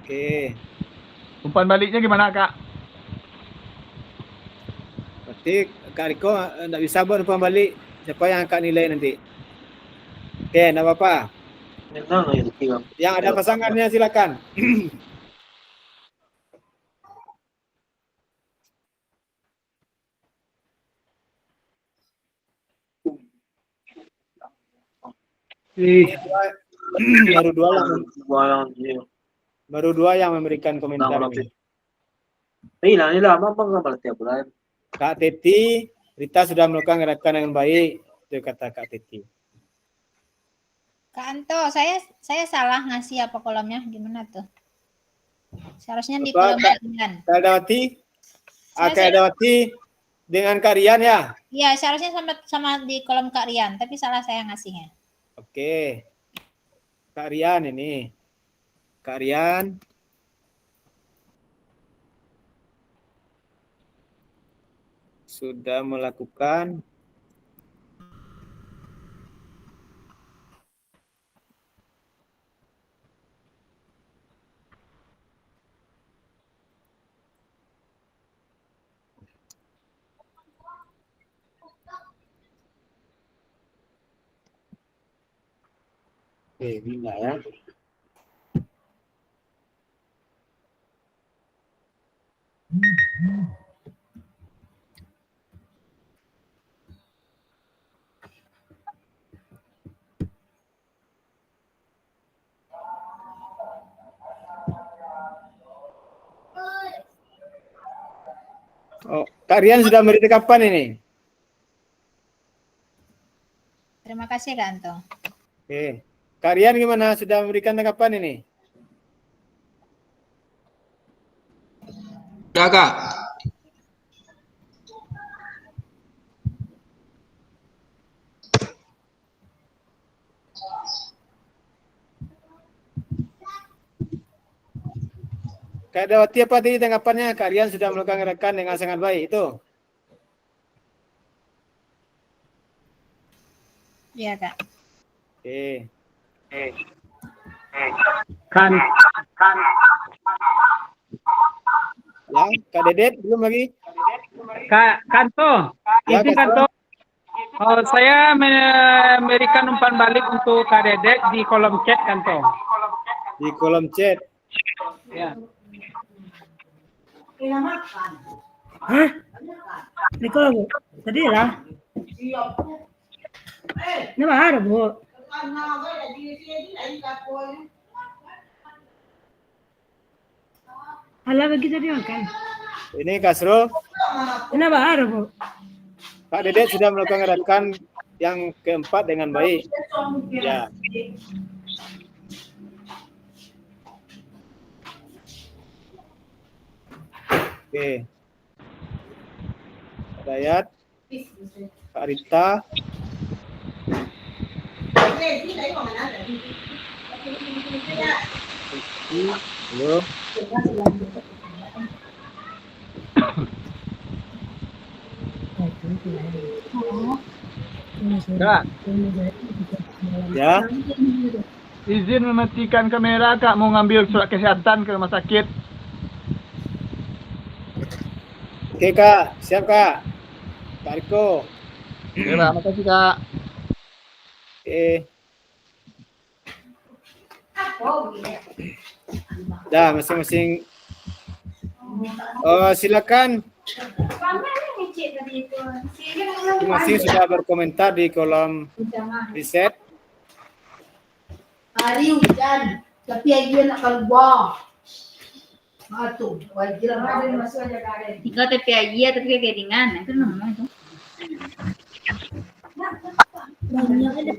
Oke. Umpan baliknya gimana Kak? Berarti Kak Riko enggak bisa buat umpan balik. Siapa yang akan nilai nanti? Oke, enggak apa-apa. Yang ada pasangannya silakan. Baru dua yang memberikan komentar ini. Kak Teti, Rita sudah melakukan gerakan yang baik, itu kata Kak Teti. Kak Anto, saya salah ngasih apa kolomnya gimana tuh? Seharusnya di Apa, kolom Kak? kalian. Kak Dawati, Saya- Kak Dawati dengan Kak Rian ya? Iya, seharusnya sama di kolom Kak Rian, tapi salah saya ngasihnya. Oke. Kak Rian ini. Kak Rian. Sudah melakukan Bina ya. Oh, Kak Rian sudah memberi kapan ini? Terima kasih Kak Anto. Oke. Kak Rian gimana? Sudah memberikan tanggapan ini? Udah Kak. Kak Dawati apa tadi tanggapannya? Kak Rian sudah melakukan gerakan dengan sangat baik itu. Iya Kak. Oke. Kan. Ya, Kak Dedet belum lagi? Kak Kanto, Ya, izin Kak Kanto. Oh, saya memberikan umpan balik untuk Kak Dedek di kolom chat Kanto. di kolom chat. Ya. Hah? Di kolom, Bu. Tadi lah. Ini baru, Bu. Alah begitu dia kan. Ini Kasro, Ini baru, Bu. Kak Dedek sudah melakukan gerakan yang keempat dengan baik. Ya. Oke. Dayat, Kak Rita, halo. Kak, Ya, izin mematikan kamera Kak, mau ngambil surat kesehatan ke rumah sakit. oke Kak, siap Kak. Kak Riko, Ya, Kak, makasih Kak. oke. Dah, masing-masing. Silakan. Masing-masing sudah berkomentar di kolom riset. Hari hujan, tapi dia nak keluar. Matu, wajib ada masuk aja karen. Tinggal tapi aja tapi kayak keringan itu namanya itu. Banyak ada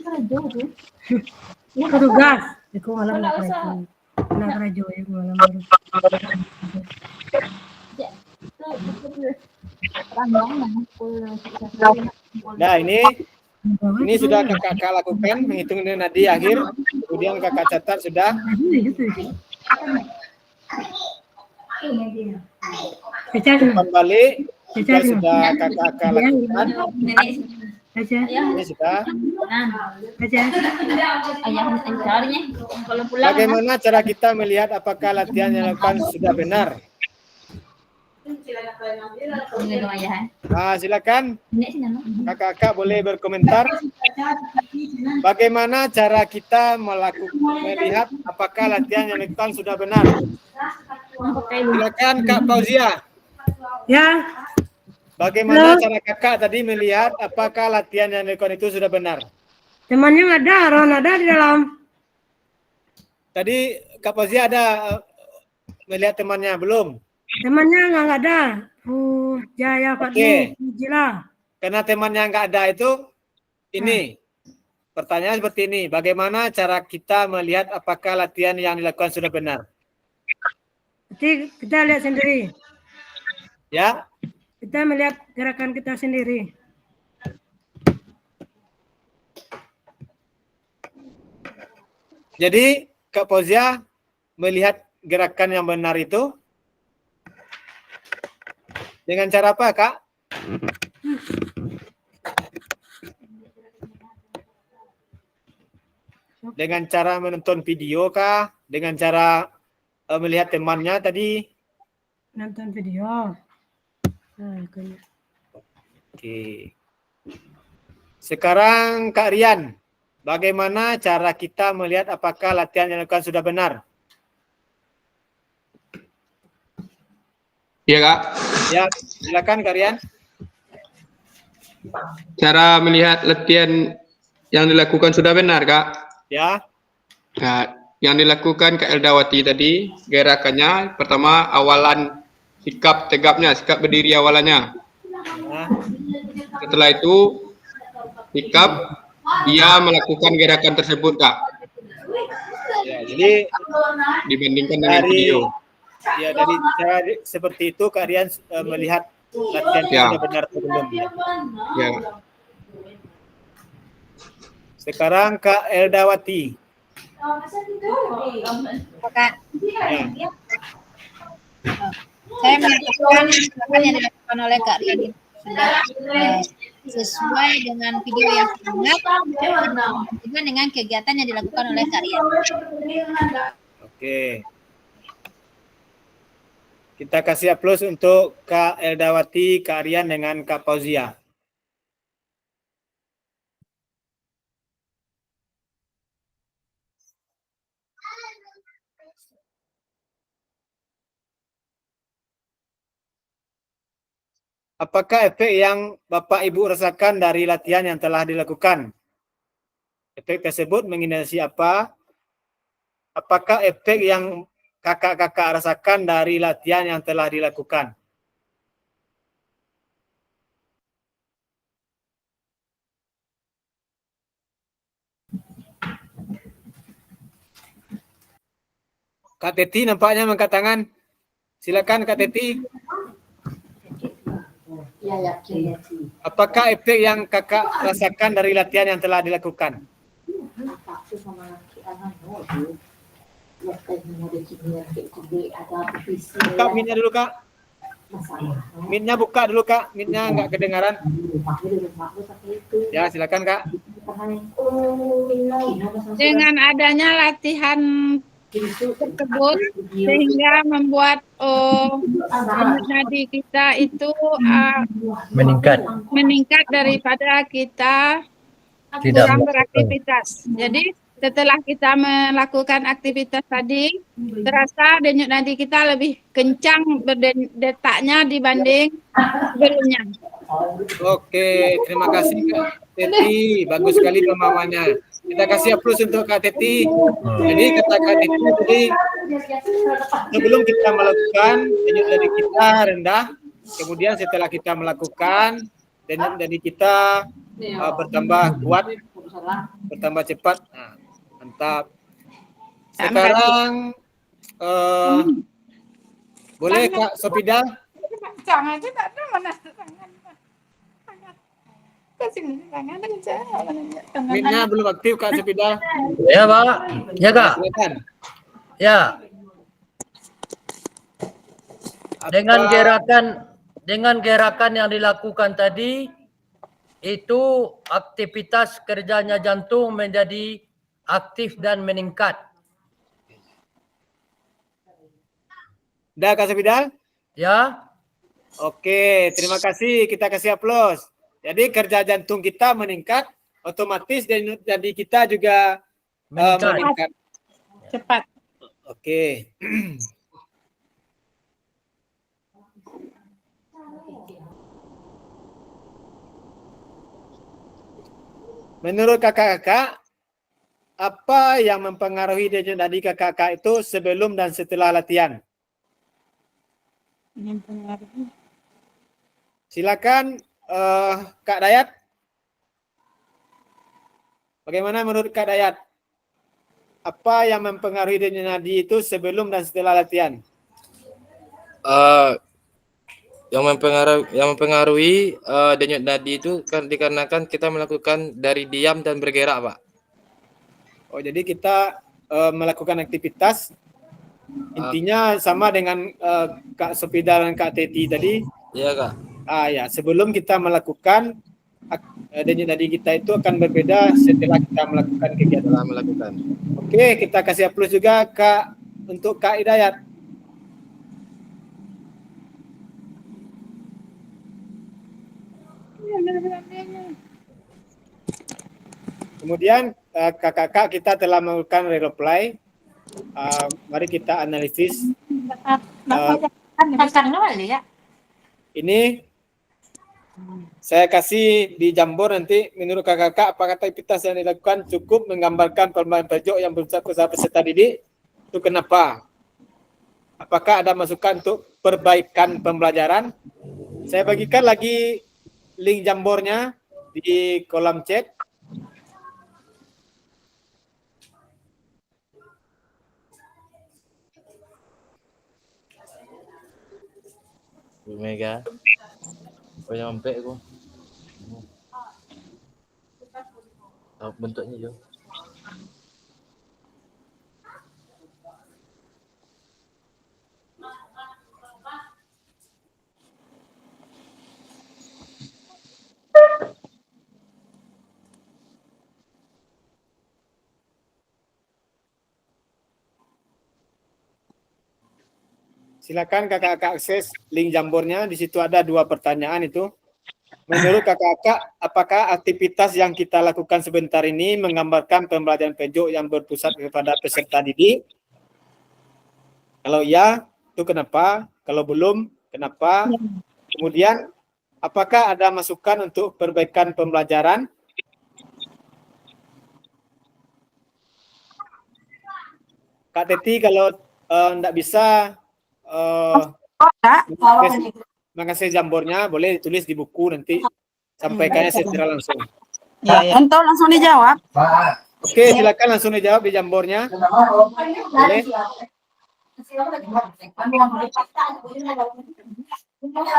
rajo tuh. Ini petugas. Aku malam nak rajo. Nak rajo ya malam baru. Nah, ini sudah kakak lakukan menghitung nadi akhir. Kemudian kakak catat sudah. Umpan balik juga sudah kakak lakukan. Ini sudah. Bagaimana cara kita melihat apakah latihan yang dilakukan sudah benar? Silakan kakak boleh berkomentar. Bagaimana cara kita melihat apakah latihan yang dilakukan sudah benar? Silakan Kak Fauzia. Ya. Bagaimana cara kakak tadi melihat apakah latihan yang dilakukan itu sudah benar? Temannya nggak ada, Ron ada di dalam. Tadi Kak Fauzia ada melihat temannya belum? Temannya nggak ada. Jaya Pak Gila. Karena temannya nggak ada itu, ini pertanyaan seperti ini. Bagaimana cara kita melihat apakah latihan yang dilakukan sudah benar? Nanti kita lihat sendiri. Ya. Kita melihat gerakan kita sendiri. Jadi Kak Fauzia melihat gerakan yang benar itu dengan cara apa, Kak? Dengan cara menonton video kah? Dengan cara melihat temannya tadi? Nonton video. Oke. Sekarang Kak Rian, bagaimana cara kita melihat apakah latihan yang dilakukan sudah benar? Iya Kak. Ya, silakan Kak Rian. Cara melihat latihan yang dilakukan sudah benar Kak. Ya. Nah, yang dilakukan Kak Eldawati tadi, gerakannya pertama awalan sikap tegapnya, sikap berdiri awalannya. Setelah itu sikap dia melakukan gerakan tersebut Kak. Ya, jadi dibandingkan dengan video. Ya, dari cara seperti itu Kak Rian melihat latihan Ya. sudah benar atau belum. Ya. Sekarang Kak Eldawati. Kak. Ya. Saya mengatakan gerakan yang dilakukan oleh Kak Rian itu sudah sesuai dengan video yang sangat juga dengan kegiatan yang dilakukan oleh Kak Rian. Oke. Kita kasih aplaus untuk Kak Eldawati, Kak Aryan dengan Kak Fauzia. Apakah efek yang Bapak Ibu rasakan dari latihan yang telah dilakukan? Efek tersebut menginisiasi apa? Apakah efek yang kakak-kakak rasakan dari latihan yang telah dilakukan? Kak Teti nampaknya mengangkat tangan. Silakan Kak Teti. Ya, yakin. Apakah efek yang kakak rasakan dari latihan yang telah dilakukan? Buka mic-nya dulu Kak. Mic-nya buka dulu Kak. Mic-nya nggak kedengaran. Ya silakan Kak. Dengan adanya latihan tersebut sehingga membuat nadi kita itu meningkat daripada kita Tidak kurang melakukan. beraktivitas. Jadi setelah kita melakukan aktivitas tadi, terasa denyut nadi kita lebih kencang berdetaknya dibanding sebelumnya. Oke, terima kasih Kak Teti. Bagus sekali pemahamannya. Kita kasih aplaus untuk Kak Teti. Jadi kata Kak Teti tadi, sebelum kita melakukan denyut nadi kita rendah, kemudian setelah kita melakukan denyut nadi kita bertambah kuat, bertambah cepat. Nah, mantap. Sekarang boleh Kak Sopida? Jangan aja tak ada mana tangan. Kasih tangan aja. Mic-nya belum aktif Kak Sopida. Ya Pak, ya Kak. Silakan. Ya. Dengan gerakan yang dilakukan tadi, itu aktivitas kerjanya jantung menjadi aktif dan meningkat. Dah Kak Sopida? Ya. Oke, terima kasih. Kita kasih aplaus. Jadi kerja jantung kita meningkat, otomatis denyut nadi kita juga meningkat. Cepat. Oke. Menurut kakak-kakak, apa yang mempengaruhi denyut nadi kakak-kakak itu sebelum dan setelah latihan? Silakan Kak Dayat. Bagaimana menurut Kak Dayat? Apa yang mempengaruhi denyut nadi itu sebelum dan setelah latihan? Yang mempengaruhi denyut nadi itu kan dikarenakan kita melakukan dari diam dan bergerak, Pak. Oh, jadi kita melakukan aktivitas intinya sama dengan Kak Sopida dan Kak Teti tadi. Iya, Kak. Ya, sebelum kita melakukan denyut nadi kita itu akan berbeda setelah kita melakukan kegiatan. Oke, kita kasih aplaus juga Kak untuk Kak Hidayat. Kemudian kakak-kakak kita telah melakukan reply. Mari kita analisis. Ini saya kasih di Jamboard nanti menurut kakak-kakak apakah aktivitas yang dilakukan cukup menggambarkan pelbagai pojok yang berusaha peserta didik? Itu kenapa? Apakah ada masukan untuk perbaikan pembelajaran? Saya bagikan lagi link Jamboardnya di kolom chat. Bu Mega. Oh, nyampe aku. Bentuknya Jo. Silakan kakak-kakak akses link Jambornya. Di situ ada 2 pertanyaan itu. Menurut kakak-kakak, apakah aktivitas yang kita lakukan sebentar ini menggambarkan pembelajaran PJOK yang berpusat kepada peserta didik? Kalau ya, itu kenapa? Kalau belum, kenapa? Kemudian, apakah ada masukan untuk perbaikan pembelajaran? Kak Teti, kalau tidak bisa mengasih Jambornya, boleh tulis di buku, nanti sampaikannya secara langsung. Entah langsung dijawab. Oke, silakan langsung dijawab di Jambornya. Boleh?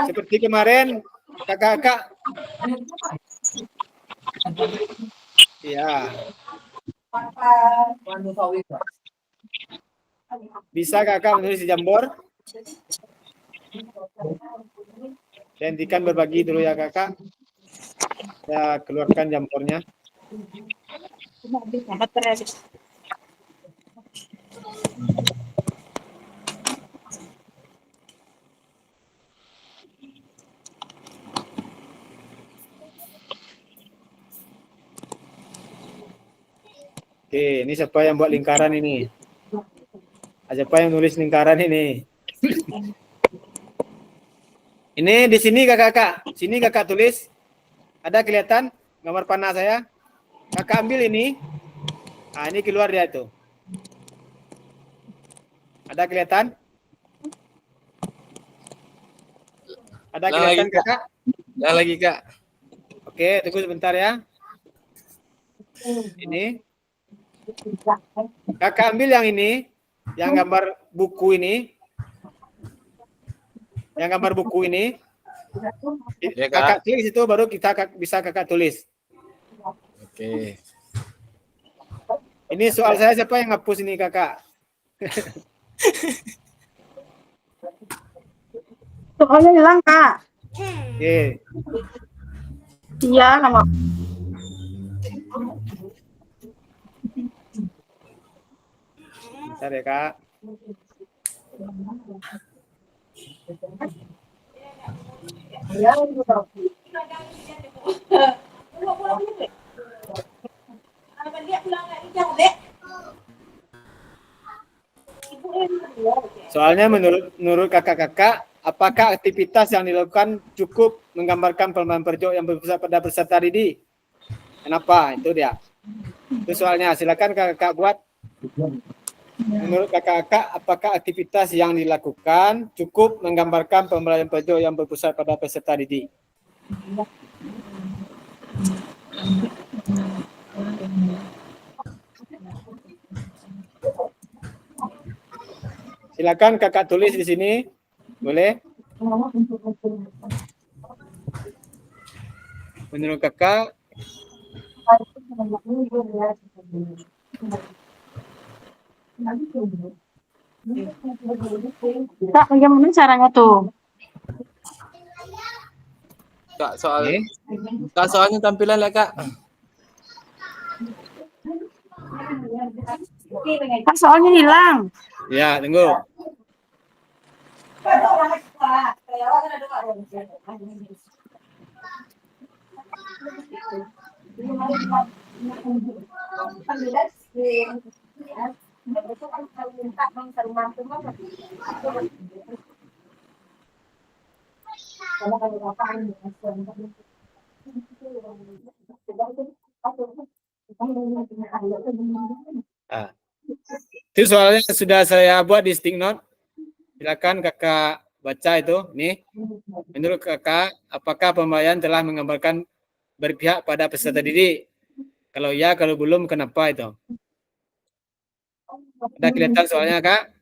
Seperti kemarin, kakak-kakak. Ya. Bisa kakak menulis di Jambor? Dan hentikan berbagi dulu ya kakak. Ya, keluarkan Jambornya. Oke, ini siapa yang buat lingkaran ini? Siapa yang nulis lingkaran ini? Ini di sini kakak-kakak. Sini kakak tulis. Ada kelihatan gambar panah saya? Kakak ambil ini. Nah, ini keluar dia itu. Ada kelihatan? Ada kelihatan kakak? Ya lagi kak. Oke, tunggu sebentar ya. Ini. Kakak ambil yang ini. Yang gambar buku ini. Yang gambar buku ini. Ya, kakak klik situ baru kita bisa kakak tulis. Oke. Ini soal saya siapa yang ngapus ini kakak? Soalnya hilang kak. Oke. Iya nama. Bentar ya kak. Soalnya menurut kakak-kakak, apakah aktivitas yang dilakukan cukup menggambarkan pelemahan perjok yang berpusat pada peserta didik? Kenapa? Itu dia. Itu soalnya. Silakan kakak buat. Menurut kakak-kakak, apakah aktivitas yang dilakukan cukup menggambarkan pembelajaran perjok yang berpusat pada peserta didik? Silakan kakak tulis di sini. Boleh? Menurut kakak, Kak, bagaimana caranya tuh? Kak soalnya tampilan lah kak. Kak, soalnya hilang. ya tunggu. Nah, itu soalnya sudah saya buat di stick note. Silakan kakak baca itu. Nih, menurut kakak, apakah pembelajaran telah menggambarkan berpihak pada peserta didik? Kalau ya, kalau belum, kenapa itu? Ada kelihatan soalnya kak?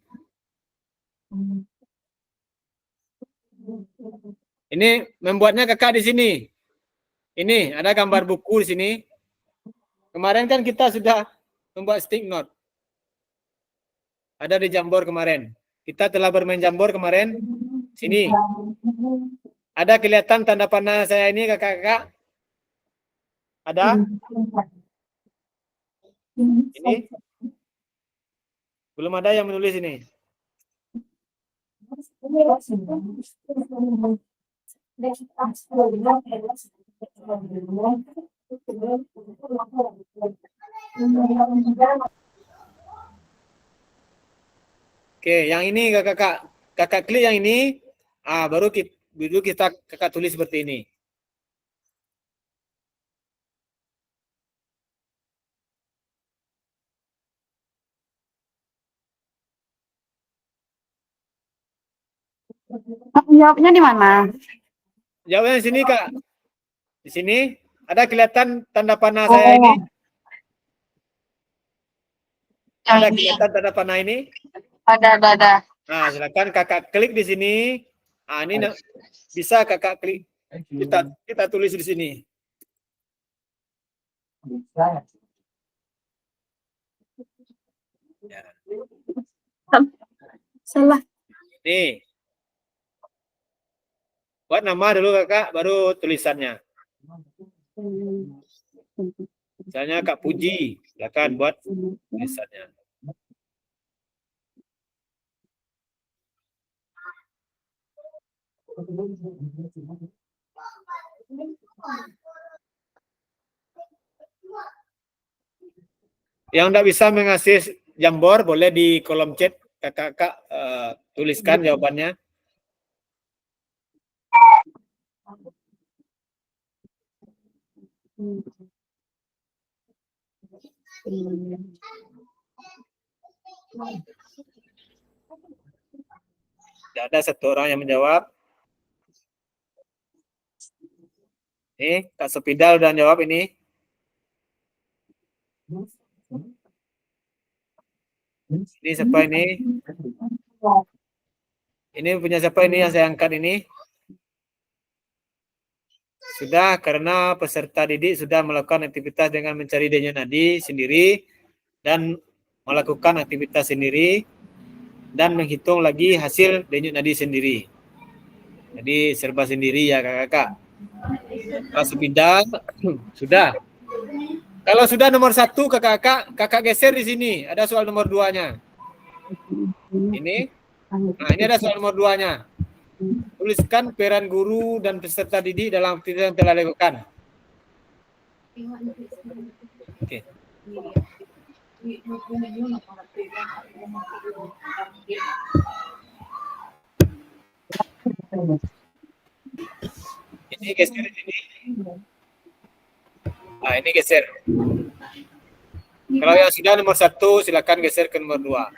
Ini membuatnya kakak di sini. Ini ada gambar buku di sini. Kemarin kan kita sudah membuat stick note. Ada di Jambor kemarin. Kita telah bermain Jambor kemarin. Sini. Ada kelihatan tanda panah saya ini kakak-kakak? Ada? Ini? Belum ada yang menulis ini. Oke, yang ini kakak klik yang ini, baru kita kakak tulis seperti ini. Jawabnya di mana? Jawabnya di sini Kak. Di sini ada kelihatan tanda panah saya ini. Ada kelihatan tanda panah ini? Ada. Nah, silakan kakak klik di sini. Ini bisa kakak klik. Kita tulis di sini. Ya. Salah. Nih. Buat nama dulu kakak, baru tulisannya. Misalnya Kak Puji, silakan buat tulisannya. Yang tidak bisa mengakses Jamboard, boleh di kolom chat kakak tuliskan jawabannya. Tidak ada satu orang yang menjawab. Nih, Kak Sopidal udah jawab ini. Ini siapa ini? Ini punya siapa ini yang saya angkat ini? Sudah, karena peserta didik sudah melakukan aktivitas dengan mencari denyut nadi sendiri dan melakukan aktivitas sendiri dan menghitung lagi hasil denyut nadi sendiri. Jadi serba sendiri ya kakak-kakak. Kalau sepindah sudah. Kalau sudah nomor 1 kakak geser di sini. Ada soal nomor 2-nya. Ini. Nah, ini ada soal nomor 2-nya. Tuliskan peran guru dan peserta didik dalam aktivitas yang telah dilakukan. Oke. Ini geser ini. Nah, ini geser. Kalau yang sudah nomor 1, silakan geser ke nomor 2.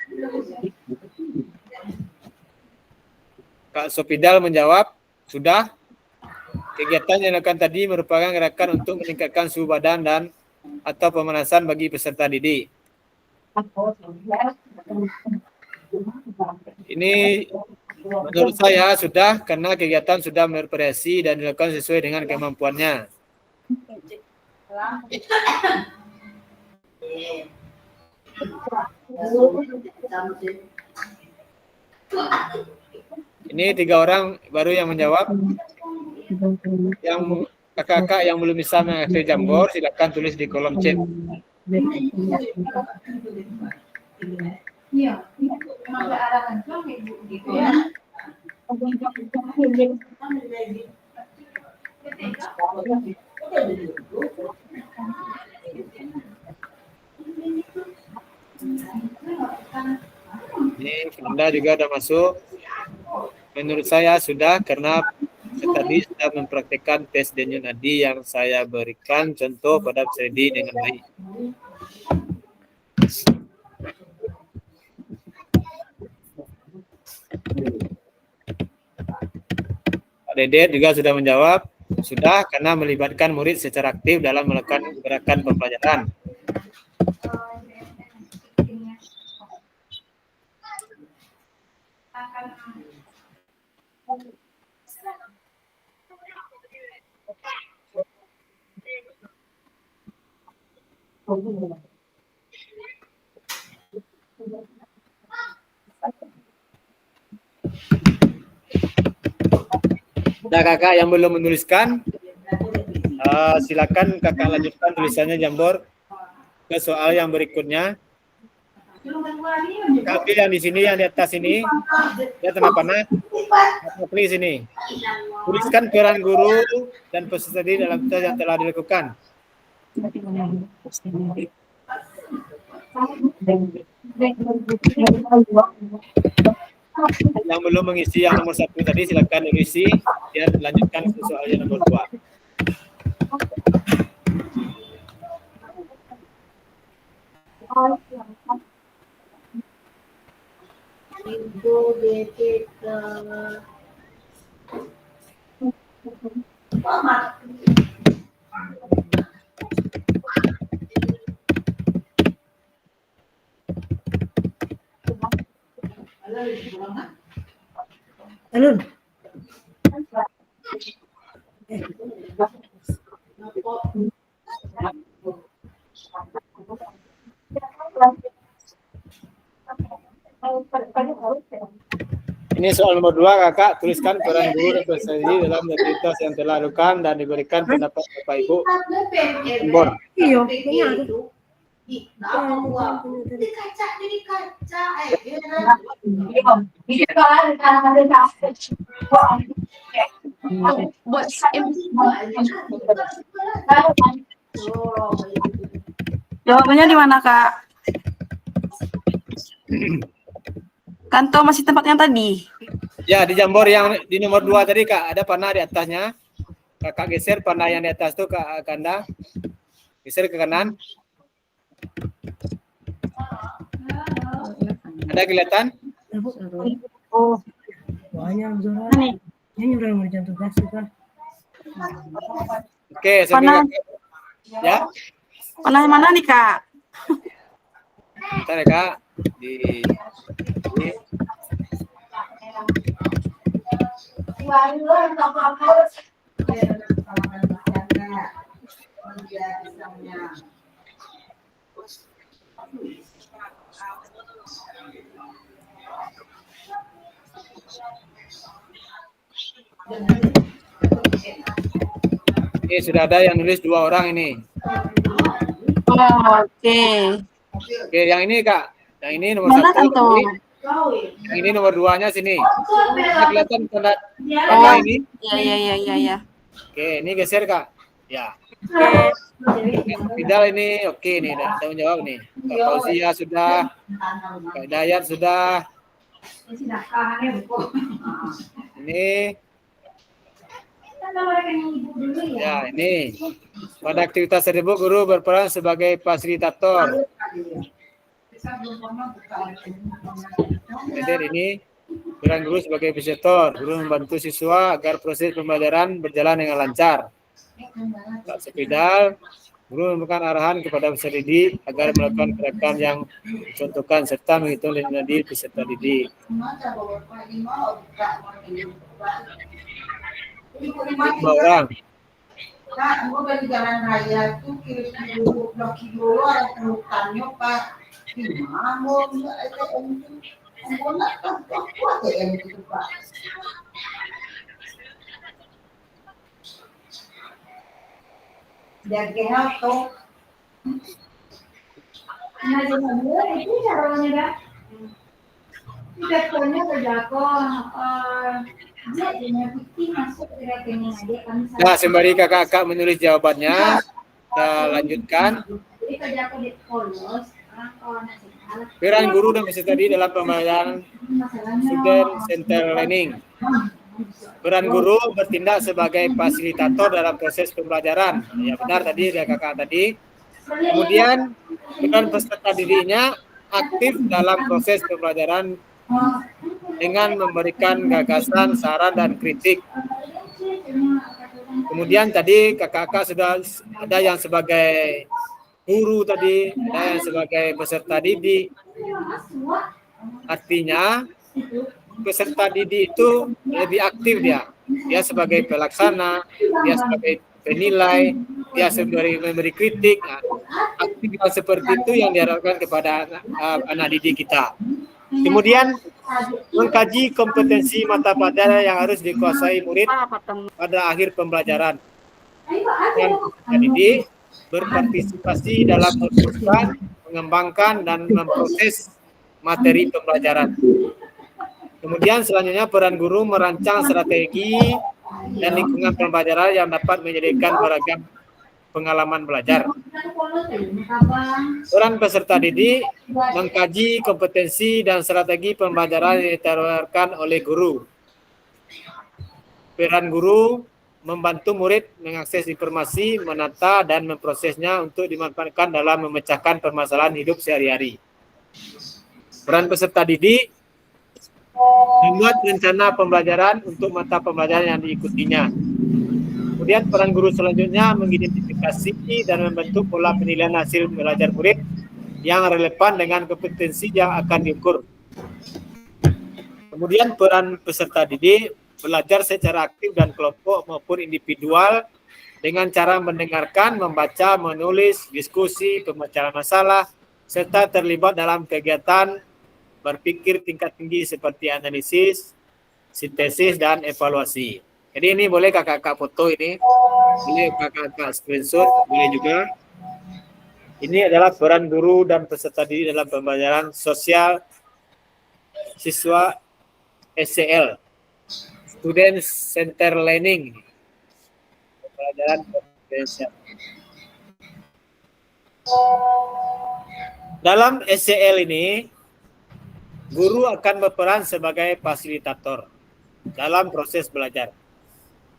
Kak Sopidal menjawab, sudah. Kegiatan yang dilakukan tadi merupakan gerakan untuk meningkatkan suhu badan dan atau pemanasan bagi peserta didik. Ini menurut saya sudah, karena kegiatan sudah bervariasi dan dilakukan sesuai dengan kemampuannya. Ini 3 orang baru yang menjawab. Yang kakak-kakak yang belum bisa mengakses Jamboard, silakan tulis di kolom chat. Iya, ada arahan gitu ya. Ini Anda juga sudah masuk. Menurut saya sudah, karena tadi sudah mempraktikkan tes denyut nadi yang saya berikan contoh pada Freddy dengan baik. Pak Dedet juga sudah menjawab, sudah, karena melibatkan murid secara aktif dalam melakukan gerakan pembelajaran. Nah, kakak yang belum menuliskan, silakan kakak lanjutkan tulisannya Jamboard ke soal yang berikutnya. Kakak yang di sini, yang di atas ini, ya tanda panah. Please ini. Tuliskan peran guru dan peserta didik dalam tugas yang telah dilakukan. Yang belum mengisi yang nomor 1 tadi silakan isi dan lanjutkan ke soal yang nomor 2. Ibu BPK Alun. Ini soal nomor 2, Kakak. Tuliskan peran guru dan peserta didik dalam aktivitas yang telah dilakukan dan diberikan pendapat Bapak Ibu. Bor. Iya, What's Jawabannya di mana, Kak? Kanto masih tempat yang tadi. Ya, di Jambor yang di nomor 2 tadi, Kak, ada panah di atasnya. Kakak geser panah yang di atas tuh ke Kanda. Geser ke kanan. Ada kelihatan? Oh, banyak Zora. Ini udah ngerjain tugas juga. Oke, sambil ya. Panah yang mana nih, Kak? Bentar ya, Kak. Di Oke, sudah ada yang nulis 2 orang ini. Oh, oke. Oke, yang ini, Kak. Yang ini nomor Mana, 1. Kanto? Yang ini nomor 2-nya sini. Ini kelihatan tanda Oh, ini. iya. Oke, ini geser, Kak. Ya. Oke. Fidal ini oke nih, tanggung jawab nih. Kak Fauzia sudah. Kak Dayat sudah. Ini. Ya, ini. Pada aktivitas tersebut guru berperan sebagai fasilitator. Jadi ini peran guru sebagai fasilitator. Guru membantu siswa agar proses pembelajaran berjalan dengan lancar. Tak sepedal, guru memberikan arahan kepada peserta didik agar melakukan gerakan yang dicontohkan serta menghitung nilai peserta didik. 5 orang. Kak, gua dari jalan raya tuh kiri dulu, blok dulu ada hutannya Pak. Gimana mau nggak ATM itu? Mau nggak kan ATM itu Pak? Jaga tuh. Nah, jadi itu caranya dah. Kita punya terjatuh. Nah, sembari kakak-kakak menulis jawabannya, kita lanjutkan. Peran guru dan peserta didik dalam pembelajaran student center learning. Peran guru bertindak sebagai fasilitator dalam proses pembelajaran. Ya benar tadi ya kakak tadi. Kemudian peran peserta didiknya aktif dalam proses pembelajaran dengan memberikan gagasan, saran, dan kritik. Kemudian tadi kakak-kakak sudah ada yang sebagai guru tadi, ada yang sebagai peserta didik. Artinya peserta didik itu lebih aktif dia sebagai pelaksana, dia sebagai penilai, dia sebagai memberi kritik. Nah, aktivitas seperti itu yang diharapkan kepada anak didik kita. Kemudian mengkaji kompetensi mata pelajaran yang harus dikuasai murid pada akhir pembelajaran. Dan peserta didik berpartisipasi dalam merumuskan, mengembangkan, dan memproses materi pembelajaran. Kemudian selanjutnya peran guru merancang strategi dan lingkungan pembelajaran yang dapat menyediakan beragam pengalaman belajar. Peran peserta didik mengkaji kompetensi dan strategi pembelajaran yang ditawarkan oleh guru. Peran guru membantu murid mengakses informasi, menata dan memprosesnya untuk dimanfaatkan dalam memecahkan permasalahan hidup sehari-hari. Peran peserta didik membuat rencana pembelajaran untuk mata pembelajaran yang diikutinya. Kemudian peran guru selanjutnya mengidentifikasi dan membentuk pola penilaian hasil belajar murid yang relevan dengan kompetensi yang akan diukur. Kemudian peran peserta didik belajar secara aktif dan kelompok maupun individual dengan cara mendengarkan, membaca, menulis, diskusi, pemecahan masalah, serta terlibat dalam kegiatan berpikir tingkat tinggi seperti analisis, sintesis, dan evaluasi. Jadi ini boleh kakak-kakak foto ini, boleh kakak-kakak screenshot, boleh juga. Ini adalah peran guru dan peserta didik dalam pembelajaran sosial siswa SCL, Student Center Learning, pembelajaran kompetensial. Dalam SCL ini, guru akan berperan sebagai fasilitator dalam proses belajar.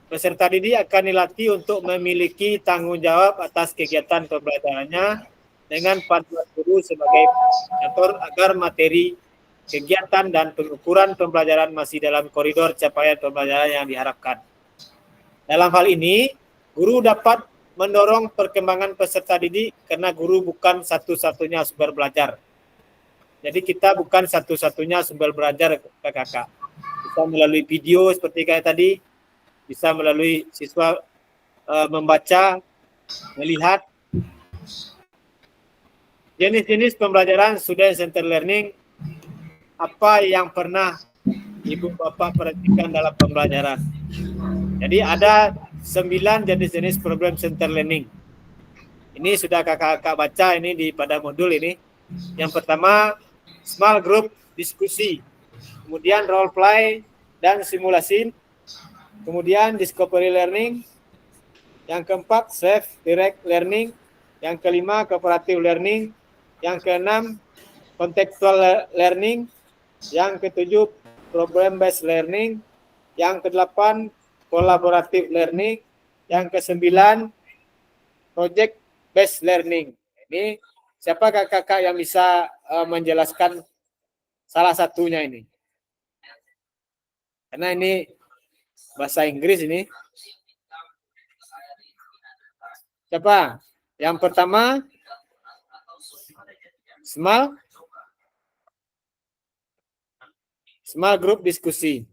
Peserta didik akan dilatih untuk memiliki tanggung jawab atas kegiatan pembelajarannya dengan panduan guru sebagai fasilitator agar materi, kegiatan, dan pengukuran pembelajaran masih dalam koridor capaian pembelajaran yang diharapkan. Dalam hal ini, guru dapat mendorong perkembangan peserta didik karena guru bukan satu-satunya sumber belajar. Jadi kita bukan satu-satunya sumber belajar kakak-kakak. Bisa melalui video seperti kayak tadi, bisa melalui siswa membaca, melihat. Jenis-jenis pembelajaran student center learning, apa yang pernah Ibu Bapak perhatikan dalam pembelajaran. Jadi ada 9 jenis-jenis problem center learning. Ini sudah kakak-kakak baca ini pada modul ini. Yang pertama, small group diskusi, kemudian role play dan simulasi, kemudian discovery learning, yang keempat self direct learning, yang kelima cooperative learning, yang keenam contextual learning, yang ketujuh problem based learning, yang kedelapan collaborative learning, yang kesembilan project based learning. Ini siapa kakak-kakak yang bisa menjelaskan salah satunya ini? Karena ini bahasa Inggris ini. Siapa? Yang pertama, small group diskusi.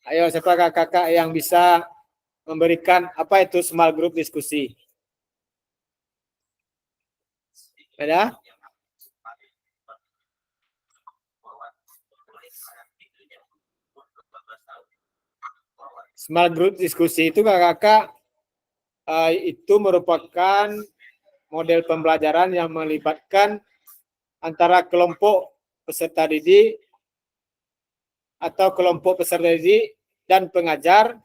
Ayo siapa kakak-kakak yang bisa memberikan apa itu small group diskusi? Ada? Small group diskusi itu kakak-kakak itu merupakan model pembelajaran yang melibatkan antara kelompok peserta didik atau kelompok peserta didik dan pengajar.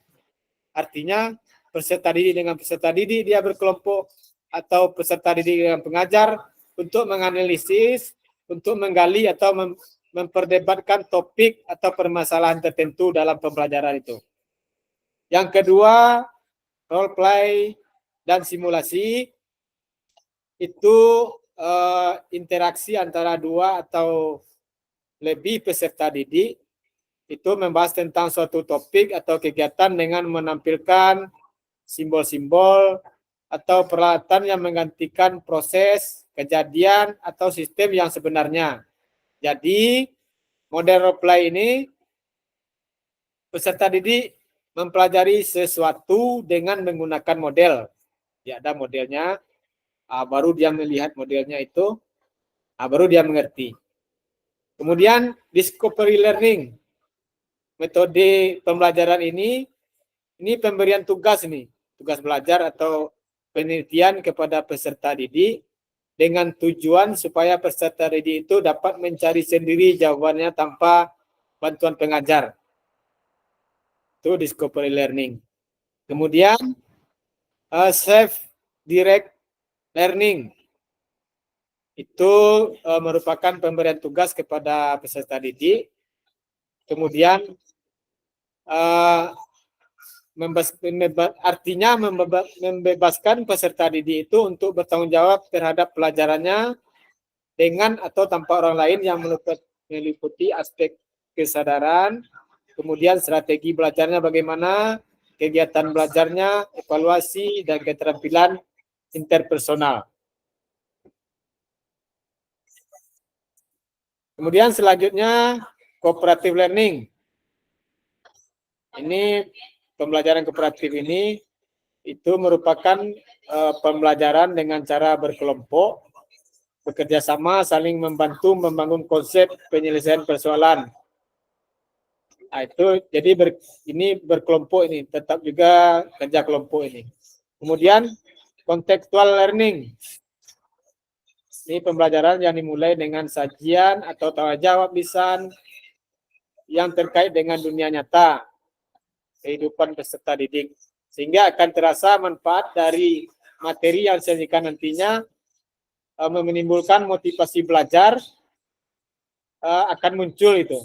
Artinya peserta didik dengan peserta didik dia berkelompok atau peserta didik dengan pengajar untuk menganalisis, untuk menggali atau memperdebatkan topik atau permasalahan tertentu dalam pembelajaran itu. Yang kedua, role play dan simulasi itu interaksi antara dua atau lebih peserta didik itu membahas tentang suatu topik atau kegiatan dengan menampilkan simbol-simbol atau peralatan yang menggantikan proses, kejadian, atau sistem yang sebenarnya. Jadi, model role play ini peserta didik mempelajari sesuatu dengan menggunakan model. Ya, ada modelnya, baru dia melihat modelnya itu, baru dia mengerti. Kemudian, discovery learning. Metode pembelajaran ini pemberian tugas ini, tugas belajar atau penelitian kepada peserta didik dengan tujuan supaya peserta didik itu dapat mencari sendiri jawabannya tanpa bantuan pengajar. Itu discovery learning. Kemudian self-direct learning. Itu merupakan pemberian tugas kepada peserta didik. Kemudian artinya membebaskan peserta didik itu untuk bertanggung jawab terhadap pelajarannya dengan atau tanpa orang lain yang meliputi aspek kesadaran, kemudian strategi belajarnya bagaimana, kegiatan belajarnya, evaluasi, dan keterampilan interpersonal. Kemudian selanjutnya cooperative learning. Ini pembelajaran kooperatif ini itu merupakan pembelajaran dengan cara berkelompok, bekerja sama, saling membantu membangun konsep penyelesaian persoalan. Nah, itu jadi ini berkelompok ini, tetap juga kerja kelompok ini. Kemudian contextual learning. Ini pembelajaran yang dimulai dengan sajian atau tanya jawab lisan yang terkait dengan dunia nyata, kehidupan peserta didik, sehingga akan terasa manfaat dari materi yang disajikan nantinya menimbulkan motivasi belajar akan muncul itu,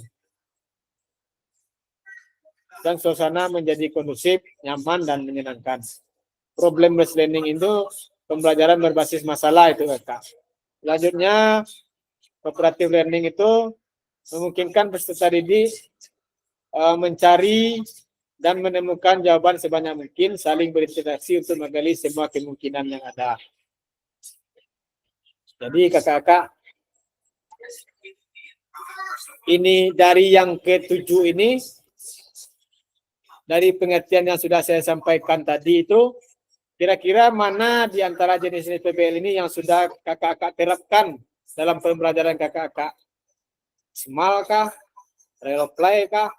dan suasana menjadi kondusif, nyaman, dan menyenangkan. Problem-based learning itu pembelajaran berbasis masalah itu Kak. Selanjutnya cooperative learning itu memungkinkan peserta didik mencari dan menemukan jawaban sebanyak mungkin, saling berinteraksi untuk menggali semua kemungkinan yang ada. Jadi kakak-kakak, ini dari yang ke-7 ini, dari pengertian yang sudah saya sampaikan tadi itu, kira-kira mana di antara jenis-jenis PBL ini yang sudah kakak-kakak terapkan dalam pembelajaran kakak-kakak? Small kah? Role play kah?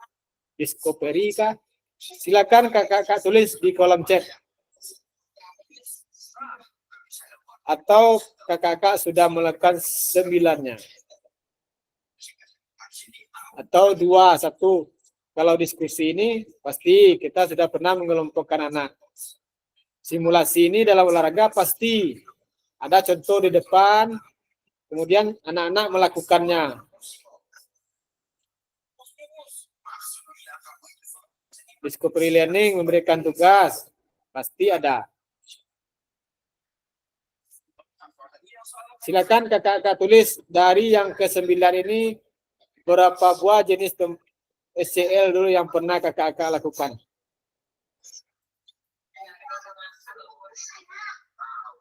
Discovery kah? Silakan kakak-kakak tulis di kolom chat. Atau kakak-kakak sudah melakukan 9-nya. Atau 2, 1. Kalau diskusi ini, pasti kita sudah pernah mengelompokkan anak. Simulasi ini dalam olahraga pasti ada contoh di depan, kemudian anak-anak melakukannya. Discovery learning memberikan tugas, pasti ada. Silakan kakak-kakak tulis dari yang ke-9 ini, berapa buah jenis SCL dulu yang pernah kakak-kakak lakukan.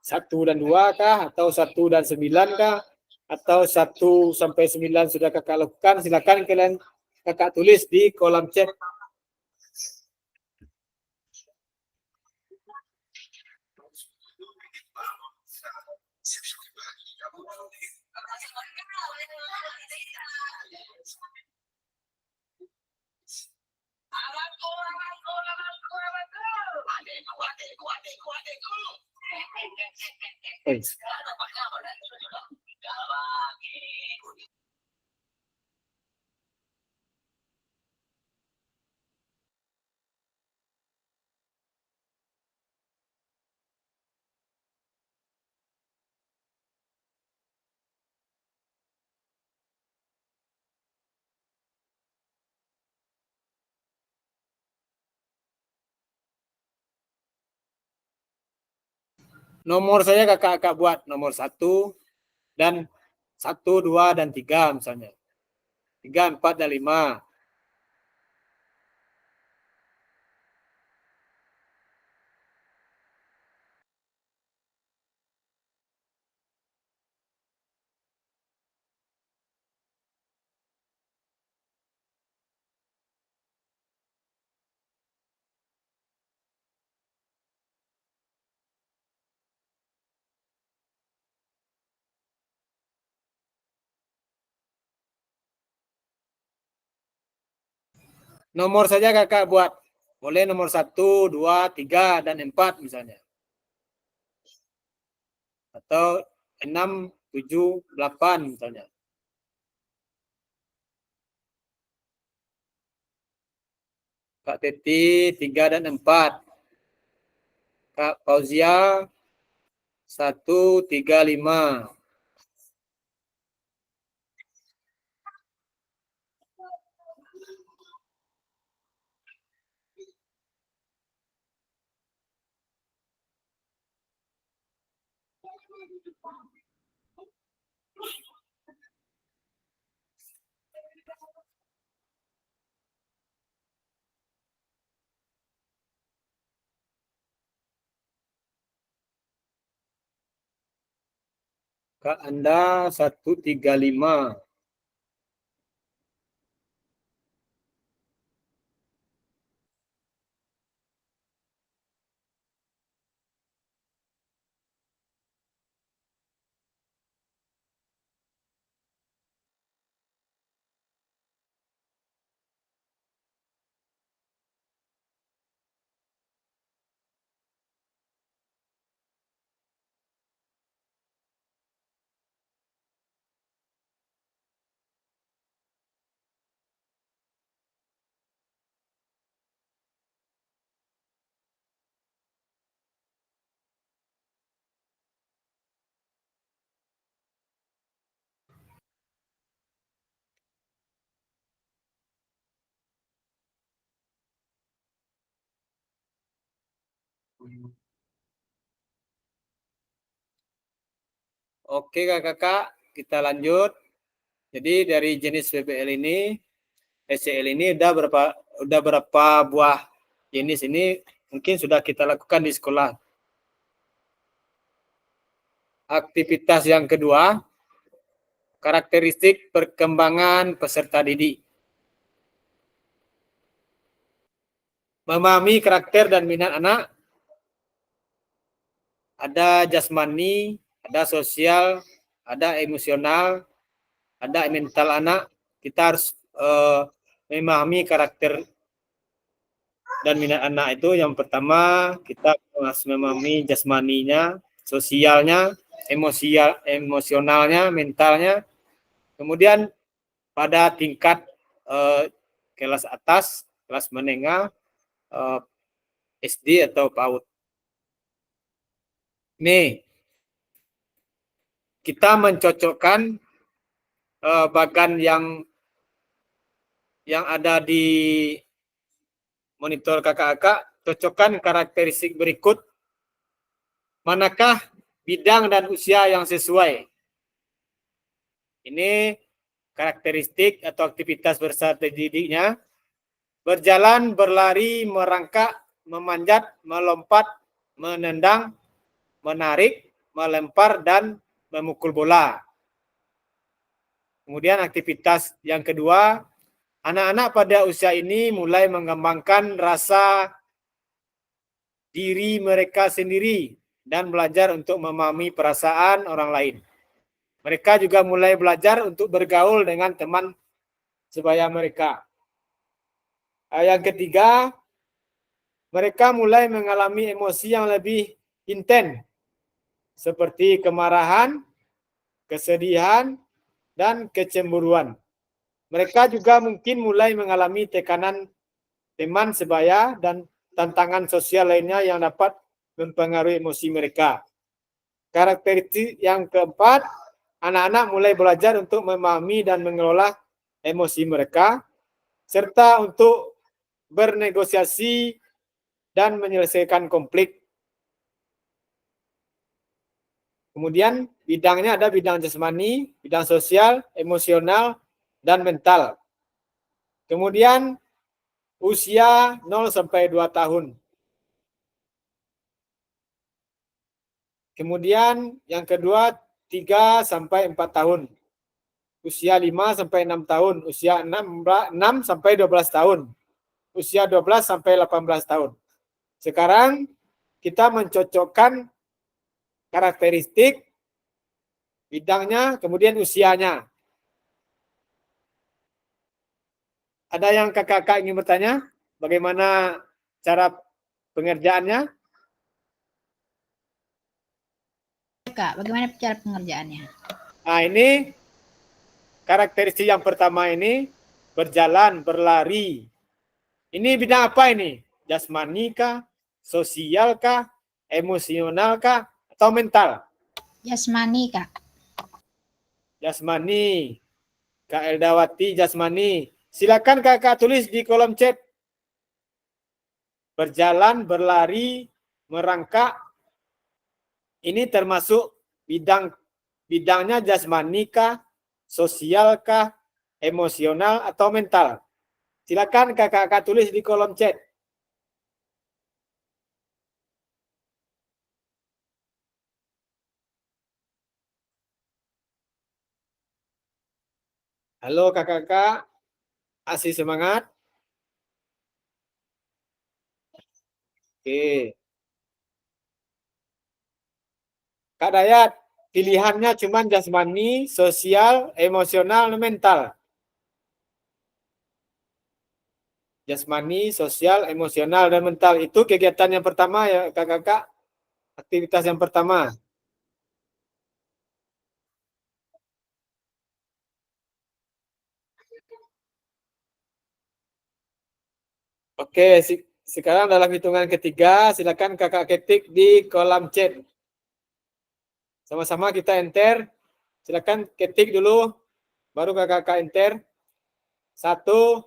1 dan 2 kah? Atau 1 dan 9 kah? Atau 1 sampai 9 sudah kakak lakukan? Silakan kalian kakak tulis di kolom chat. Nomor saya kakak-kakak buat nomor 1 dan 1, 2 dan 3 misalnya. 3, 4 dan 5. Nomor saja kakak buat. Boleh nomor 1, 2, 3, dan 4 misalnya. Atau 6, 7, 8 misalnya. Kak Teti 3 dan 4. Kak Fauzia 1, 3, 5. Kak Anda 1, 3, 5. Oke kakak-kakak, kita lanjut. Jadi dari jenis PBL ini, SCL ini udah berapa buah jenis ini mungkin sudah kita lakukan di sekolah. Aktivitas yang kedua, karakteristik perkembangan peserta didik. Memahami karakter dan minat anak. Ada jasmani, ada sosial, ada emosional, ada mental anak. Kita harus memahami karakter dan minat anak itu. Yang pertama, kita harus memahami jasmaninya, sosialnya, emosionalnya, mentalnya. Kemudian pada tingkat kelas atas, kelas menengah, SD atau PAUD. Nih, kita mencocokkan bagan yang ada di monitor kakak-kakak, cocokkan karakteristik berikut. Manakah bidang dan usia yang sesuai? Ini karakteristik atau aktivitas peserta didiknya. Berjalan, berlari, merangkak, memanjat, melompat, menendang, menarik, melempar, dan memukul bola. Kemudian aktivitas yang kedua, anak-anak pada usia ini mulai mengembangkan rasa diri mereka sendiri dan belajar untuk memahami perasaan orang lain. Mereka juga mulai belajar untuk bergaul dengan teman sebaya mereka. Yang ketiga, mereka mulai mengalami emosi yang lebih intens, seperti kemarahan, kesedihan, dan kecemburuan. Mereka juga mungkin mulai mengalami tekanan teman sebaya dan tantangan sosial lainnya yang dapat mempengaruhi emosi mereka. Karakteristik yang keempat, anak-anak mulai belajar untuk memahami dan mengelola emosi mereka, serta untuk bernegosiasi dan menyelesaikan konflik. Kemudian bidangnya ada bidang jasmani, bidang sosial, emosional, dan mental. Kemudian usia 0 sampai 2 tahun. Kemudian yang kedua 3 sampai 4 tahun. Usia 5 sampai 6 tahun, usia 6 sampai 12 tahun. Usia 12 sampai 18 tahun. Sekarang kita mencocokkan karakteristik, bidangnya, kemudian usianya. Ada yang kakak-kakak ingin bertanya? Bagaimana cara pengerjaannya? Kak, bagaimana cara pengerjaannya? Nah, ini karakteristik yang pertama ini berjalan, berlari. Ini bidang apa ini? Jasmani kah? Sosial kah? Emosional kah? Atau mental? Jasmani, Kak. Jasmani. Kak Eldawati, jasmani. Silakan kakak tulis di kolom chat. Berjalan, berlari, merangkak. Ini termasuk bidangnya jasmani kah? Sosial kah? Emosional atau mental? Silakan kakak tulis di kolom chat. Halo kakak-kakak, masih semangat? Oke. Kak Dayat, pilihannya cuma jasmani, sosial, emosional, mental. Jasmani, sosial, emosional, dan mental. Itu kegiatan yang pertama ya kakak-kakak. Aktivitas yang pertama. Oke, sekarang dalam hitungan ketiga, silakan kakak ketik di kolom chat. Sama-sama kita enter. Silakan ketik dulu, baru kakak enter. 1,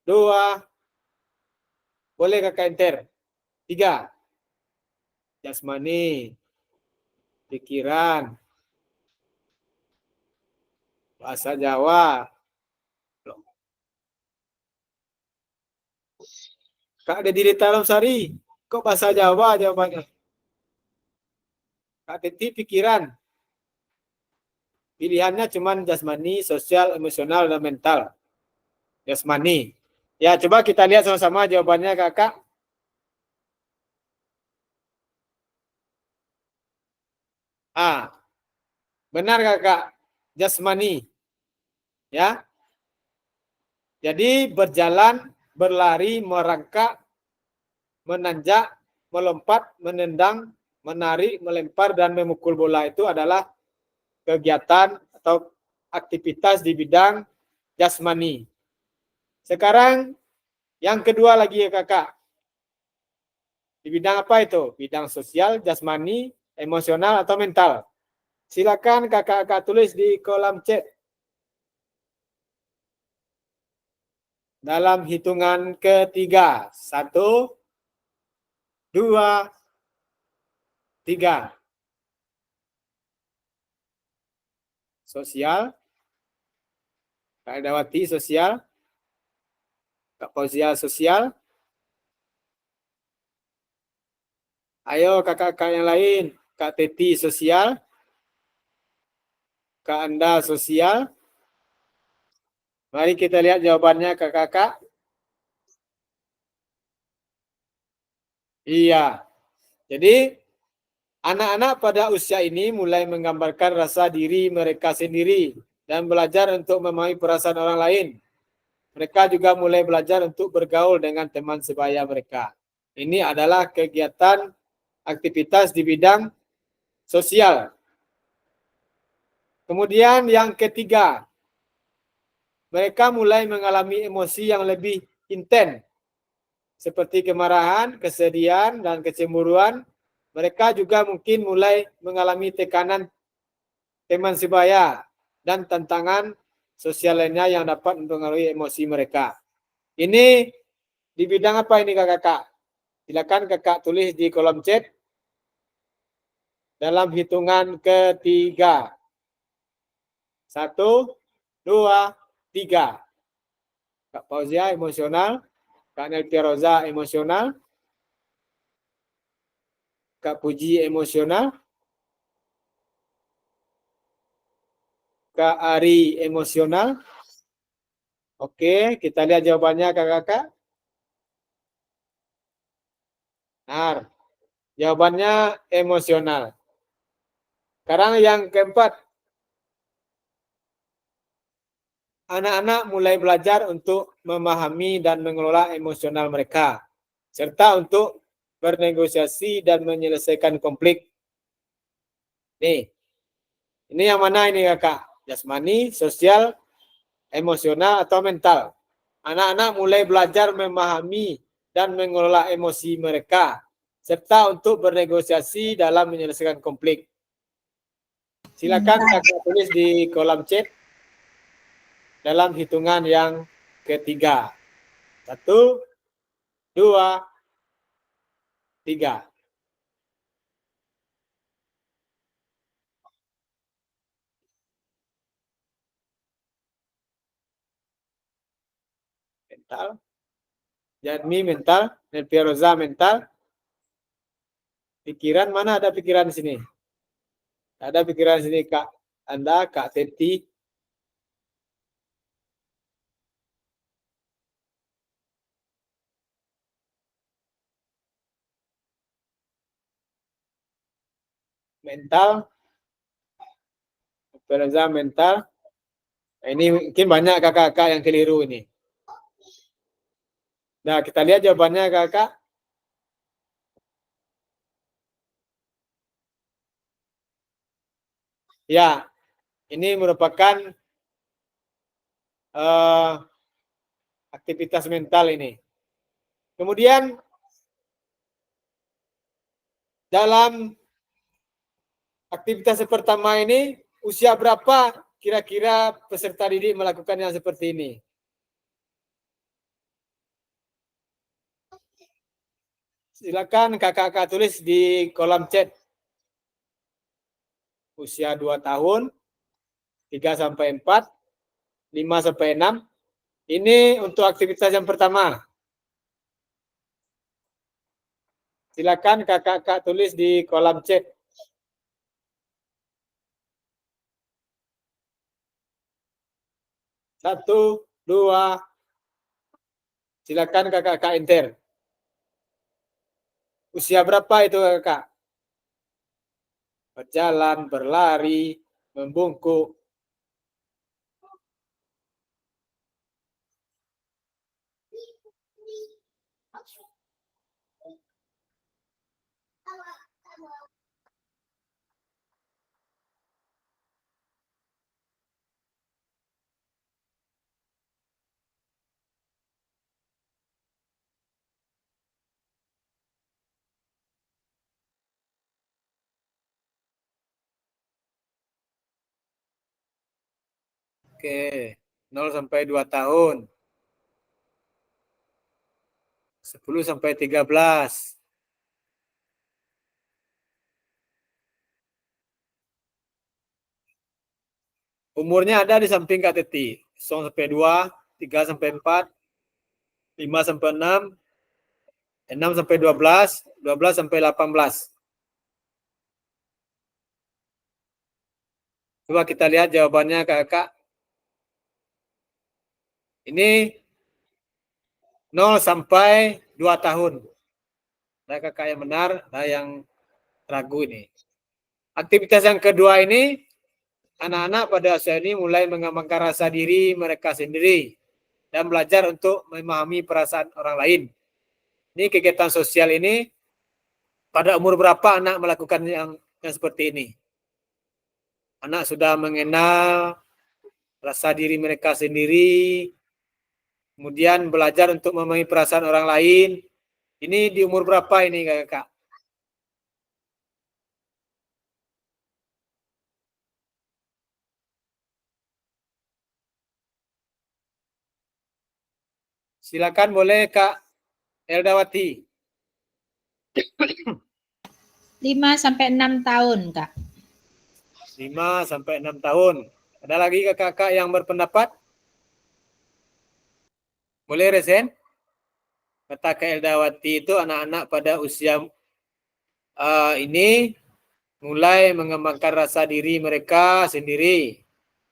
2, boleh kakak enter. 3, jasmani, pikiran, bahasa Jawa. Kak Deddy Talomsari, kok bahasa Jawa jawabannya? Kak Titi pikiran. Pilihannya cuma jasmani, sosial, emosional, dan mental. Jasmani. Ya, coba kita lihat sama-sama jawabannya kakak. A. Benar kakak. Jasmani. Ya. Jadi berjalan, berlari, merangkak, menanjak, melompat, menendang, menari, melempar, dan memukul bola itu adalah kegiatan atau aktivitas di bidang jasmani. Sekarang yang kedua lagi ya kakak. Di bidang apa itu? Bidang sosial, jasmani, emosional, atau mental? Silakan kakak-kakak tulis di kolom chat. Dalam hitungan ketiga. 1, 2, 3. Sosial. Kak Eldawati sosial. Kak Fauzia sosial. Ayo kakak-kakak yang lain. Kak Teti sosial. Kak Anda sosial. Mari kita lihat jawabannya kakak-kakak. Iya. Jadi anak-anak pada usia ini mulai menggambarkan rasa diri mereka sendiri dan belajar untuk memahami perasaan orang lain. Mereka juga mulai belajar untuk bergaul dengan teman sebaya mereka. Ini adalah kegiatan aktivitas di bidang sosial. Kemudian yang ketiga, mereka mulai mengalami emosi yang lebih intens, seperti kemarahan, kesedihan, dan kecemburuan. Mereka juga mungkin mulai mengalami tekanan teman sebaya dan tantangan sosial lainnya yang dapat mempengaruhi emosi mereka. Ini di bidang apa ini kakak-kakak? Silakan kakak tulis di kolom chat. Dalam hitungan ketiga. 1, 2, 3. Kak Fauzia emosional. Kak Nelpia Roza emosional. Kak Puji emosional. Kak Ari emosional. Oke, kita lihat jawabannya kakak-kakak. Benar. Jawabannya emosional. Sekarang yang keempat. Anak-anak mulai belajar untuk memahami dan mengelola emosional mereka, serta untuk bernegosiasi dan menyelesaikan konflik. Nih. Ini yang mana ini kakak? Jasmani, sosial, emosional, atau mental? Anak-anak mulai belajar memahami dan mengelola emosi mereka, serta untuk bernegosiasi dalam menyelesaikan konflik. Silakan kakak tulis di kolom chat dalam hitungan yang ketiga. 1, 2, 3. Mental. Jadmi mental, Nelpiroza mental. Pikiran, mana ada pikiran di sini? Ada pikiran di sini Kak Anda, Kak Teti. Mental. Nelpiroza mental. Ini mungkin banyak kakak-kakak yang keliru ini. Nah, kita lihat jawabannya kakak. Ya, ini merupakan aktivitas mental ini. Kemudian dalam aktivitas pertama ini, usia berapa kira-kira peserta didik melakukan yang seperti ini? Silakan kakak-kakak tulis di kolom chat. Usia 2 tahun, 3 sampai 4, 5 sampai 6. Ini untuk aktivitas yang pertama. Silakan kakak-kakak tulis di kolom chat. Satu, 2. Silakan kakak-kakak enter. Usia berapa itu kakak? Berjalan, berlari, membungkuk. Oke, 0 sampai 2 tahun. 10 sampai 13. Umurnya ada di samping Kak Teti. 0 sampai 2, 3 sampai 4, 5 sampai 6, 6 sampai 12, 12 sampai 18. Coba kita lihat jawabannya kakak. Ini 0 sampai 2 tahun. Ada kakak yang benar, ada yang ragu ini. Aktivitas yang kedua ini, anak-anak pada usia ini mulai mengembangkan rasa diri mereka sendiri dan belajar untuk memahami perasaan orang lain. Ini kegiatan sosial ini, pada umur berapa anak melakukan yang seperti ini? Anak sudah mengenal rasa diri mereka sendiri, kemudian belajar untuk memahami perasaan orang lain. Ini di umur berapa ini kakak? Silakan boleh Kak Eldawati. 5 sampai 6 tahun, Kak. 5 sampai 6 tahun. Ada lagi kakak-kakak yang berpendapat? Boleh resen? Kata Kak Eldawati itu anak-anak pada usia ini mulai mengembangkan rasa diri mereka sendiri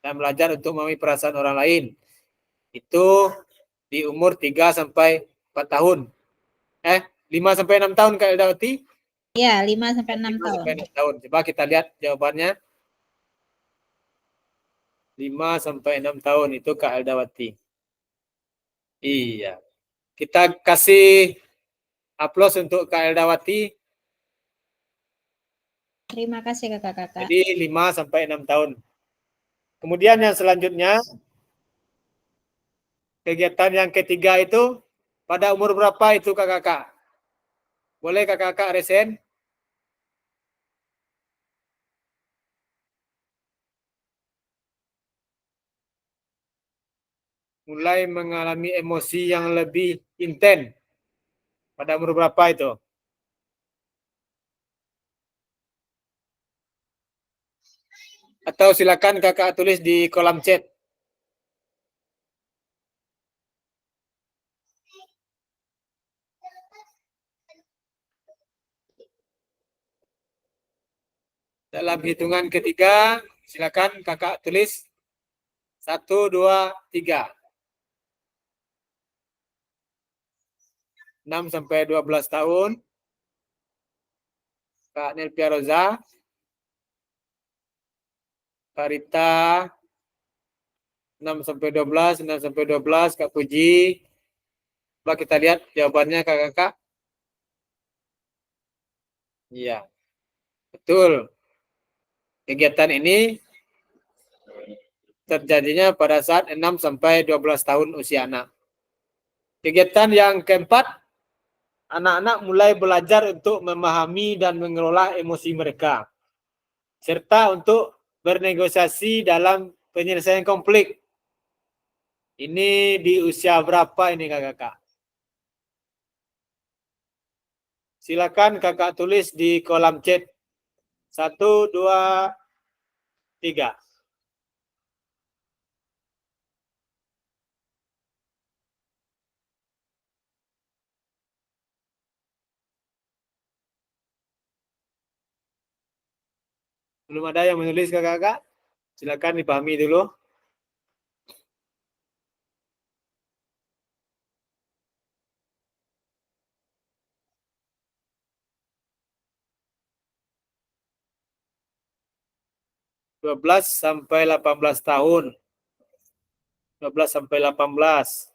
dan belajar untuk memahami perasaan orang lain. Itu di umur 3 sampai 4 tahun. 5 sampai 6 tahun Kak Eldawati? Iya, 5 sampai 6 tahun. Sampai 6 tahun. Coba kita lihat jawabannya. 5 sampai 6 tahun itu Kak Eldawati. Iya. Kita kasih aplaus untuk Kak Eldawati. Terima kasih kakak-kakak. Jadi 5 sampai 6 tahun. Kemudian yang selanjutnya, kegiatan yang ketiga itu pada umur berapa itu kakak-kakak? Boleh kakak-kakak resen? Mulai mengalami emosi yang lebih intens. Pada umur berapa itu? Atau silakan kakak tulis di kolom chat. Dalam hitungan ketiga, silakan kakak tulis 1, 2, 3. 6 sampai 12 tahun. Kak Nelpia Roza. Kak Rita. 6 sampai 12, 6 sampai 12. Kak Puji. Coba kita lihat jawabannya kakak-kakak. Iya. Betul. Kegiatan ini terjadinya pada saat 6 sampai 12 tahun usia anak. Kegiatan yang keempat, anak-anak mulai belajar untuk memahami dan mengelola emosi mereka, serta untuk bernegosiasi dalam penyelesaian konflik. Ini di usia berapa ini kakak-kakak? Silakan kakak tulis di kolom chat. 1, 2, 3. Belum ada yang menulis kakak-kakak? Silakan dipahami dulu. Dua belas sampai 18 tahun. 12 sampai 18.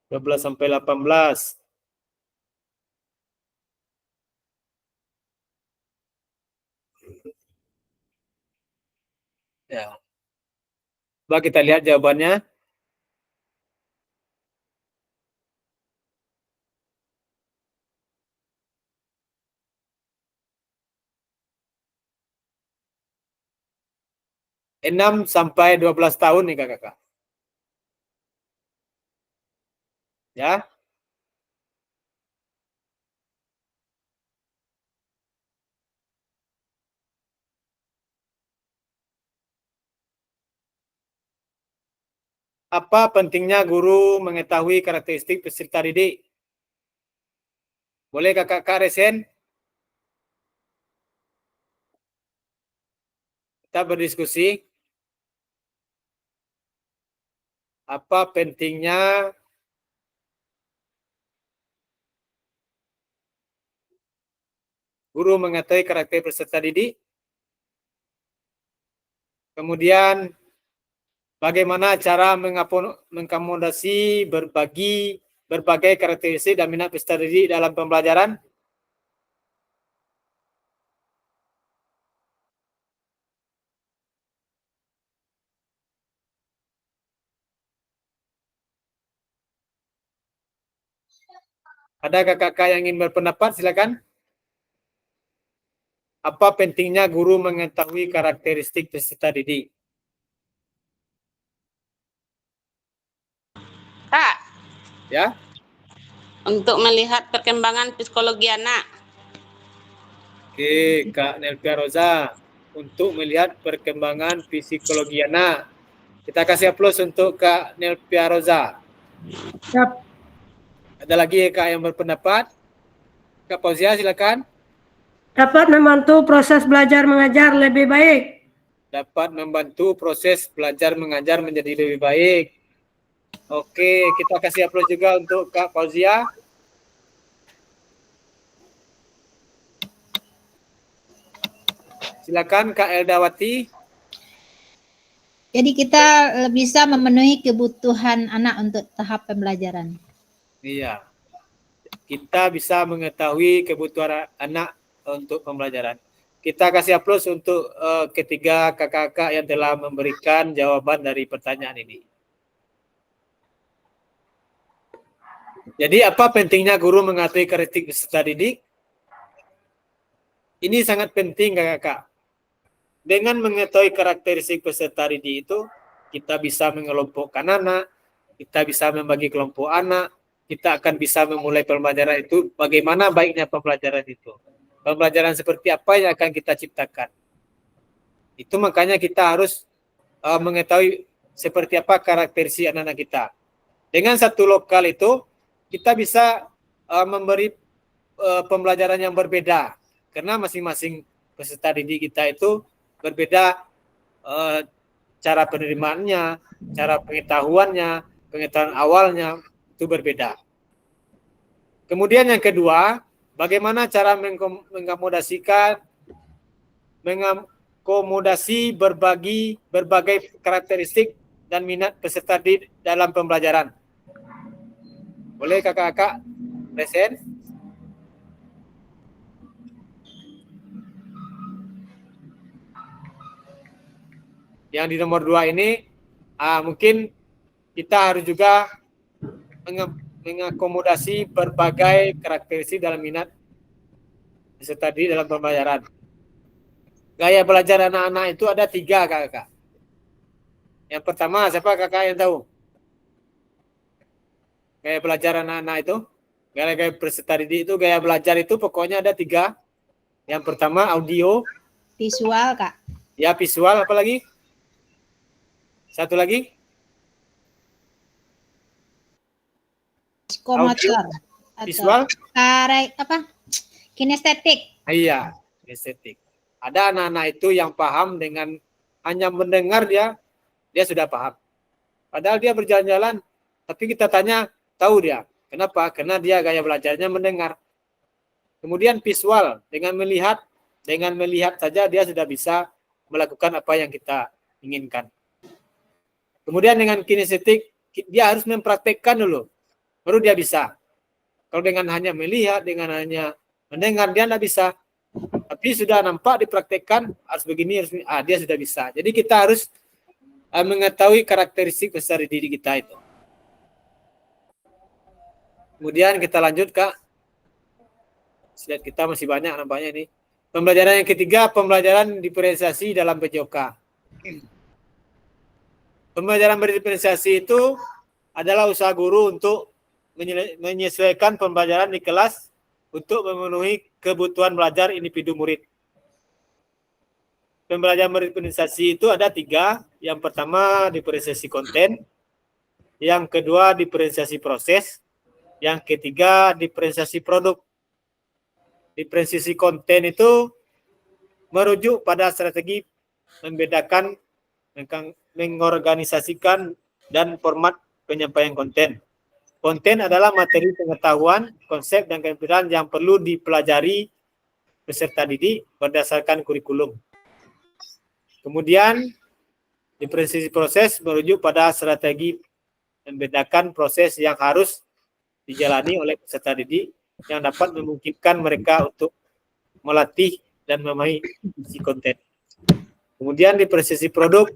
12 sampai 18. Ya. Coba kita lihat jawabannya. Enam sampai 12 tahun nih kakak-kakak. Ya. Apa pentingnya guru mengetahui karakteristik peserta didik? Boleh kakak-kakak resen? Kita berdiskusi. Apa pentingnya guru mengetahui karakter peserta didik? Kemudian bagaimana cara mengakomodasi berbagai karakteristik dan minat peserta didik dalam pembelajaran? Ada kakak-kakak yang ingin berpendapat? Silakan. Apa pentingnya guru mengetahui karakteristik peserta didik? Kak, Ya. untuk melihat perkembangan psikologi anak. Oke, Kak Nelpia Roza. Untuk melihat perkembangan psikologi anak. Kita kasih aplaus untuk Kak Nelpia Roza. Siap. Ada lagi Kak yang berpendapat? Kak Fauzia, silakan. Dapat membantu proses belajar mengajar lebih baik. Dapat membantu proses belajar mengajar menjadi lebih baik. Oke, kita kasih aplaus juga untuk Kak Fauzia. Silakan Kak Eldawati. Jadi kita bisa memenuhi kebutuhan anak untuk tahap pembelajaran. Iya. Kita bisa mengetahui kebutuhan anak untuk pembelajaran. Kita kasih aplaus untuk ketiga kakak-kakak yang telah memberikan jawaban dari pertanyaan ini. Jadi apa pentingnya guru mengetahui karakteristik peserta didik? Ini sangat penting kakak-kakak. Dengan mengetahui karakteristik peserta didik itu, kita bisa mengelompokkan anak, kita bisa membagi kelompok anak, kita akan bisa memulai pembelajaran itu, bagaimana baiknya pembelajaran itu. Pembelajaran seperti apa yang akan kita ciptakan. Itu makanya kita harus mengetahui seperti apa karakteristik anak-anak kita. Dengan satu lokal itu, kita bisa memberi pembelajaran yang berbeda. Karena masing-masing peserta didik kita itu berbeda cara penerimaannya, cara pengetahuannya, pengetahuan awalnya itu berbeda. Kemudian yang kedua, bagaimana cara mengakomodasi berbagai karakteristik dan minat peserta didik dalam pembelajaran. Boleh kakak-kakak present? Yang di nomor 2 ini mungkin kita harus juga mengakomodasi berbagai karakteristik dalam minat peserta didik dalam pembelajaran. Gaya belajar anak-anak itu ada 3 kakak. Yang pertama, siapa kakak yang tahu? Gaya belajar anak-anak itu, gaya peserta didik itu, gaya belajar itu pokoknya ada 3. Yang pertama audio, Visual, Kak. ya visual, apa lagi? Satu lagi? Psikomotor. Visual? Kinestetik. Iya, estetik. Ada anak-anak itu yang paham dengan hanya mendengar dia sudah paham. Padahal dia berjalan-jalan, tapi kita tanya, tahu dia. Kenapa? Karena dia gaya belajarnya mendengar. Kemudian visual, dengan melihat saja dia sudah bisa melakukan apa yang kita inginkan. Kemudian dengan kinestetik, dia harus mempraktekkan dulu, baru dia bisa. Kalau dengan hanya melihat, dengan hanya mendengar, dia tidak bisa. Tapi sudah nampak dipraktekkan, harus begini, dia sudah bisa. Jadi kita harus mengetahui karakteristik peserta didik kita itu. Kemudian kita lanjut, Kak. Slide kita masih banyak nampaknya ini. Pembelajaran yang ketiga, pembelajaran diferensiasi dalam PJOK. Pembelajaran berdiferensiasi itu adalah usaha guru untuk menyesuaikan pembelajaran di kelas untuk memenuhi kebutuhan belajar individu murid. Pembelajaran berdiferensiasi itu ada 3. Yang pertama, diferensiasi konten. Yang kedua, diferensiasi proses. Yang ketiga, diferensiasi produk. Diferensiasi konten itu merujuk pada strategi membedakan, mengorganisasikan, dan format penyampaian konten. Konten adalah materi pengetahuan, konsep, dan keterampilan yang perlu dipelajari peserta didik berdasarkan kurikulum. Kemudian, diferensiasi proses merujuk pada strategi membedakan proses yang harus dijalani oleh peserta didik yang dapat memungkinkan mereka untuk melatih dan memahami isi konten. Kemudian diferensiasi produk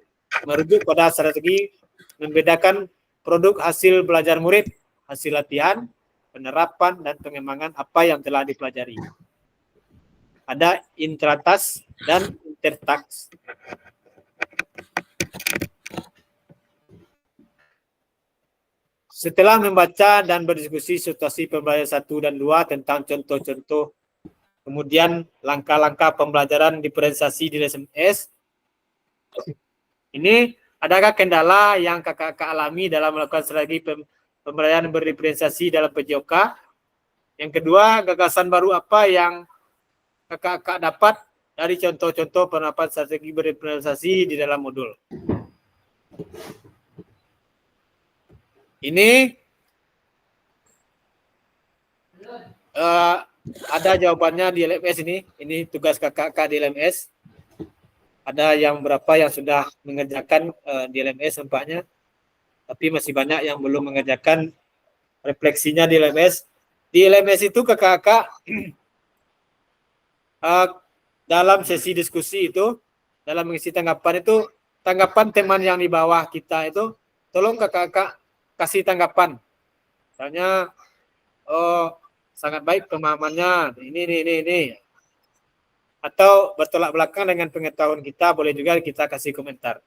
merujuk pada strategi membedakan produk hasil belajar murid, hasil latihan, penerapan, dan pengembangan apa yang telah dipelajari. Ada intratas dan intertas. Setelah membaca dan berdiskusi situasi pembelajaran 1 dan 2 tentang contoh-contoh, kemudian langkah-langkah pembelajaran diferensiasi di LMS, ini adakah kendala yang kakak-kakak alami dalam melakukan strategi pembelajaran berdiferensiasi dalam PJOK? Yang kedua, gagasan baru apa yang kakak-kakak dapat dari contoh-contoh penerapan strategi berdiferensiasi di dalam modul? Ini ada jawabannya di LMS ini. Ini tugas kakak-kakak di LMS. Ada yang berapa yang sudah mengerjakan di LMS nampaknya. Tapi masih banyak yang belum mengerjakan refleksinya di LMS. Di LMS itu kakak-kakak dalam sesi diskusi itu, dalam mengisi tanggapan itu, tanggapan teman yang di bawah kita itu, tolong kakak-kakak kasih tanggapan. Misalnya, oh sangat baik pemahamannya, ini. Atau bertolak belakang dengan pengetahuan kita, boleh juga kita kasih komentar.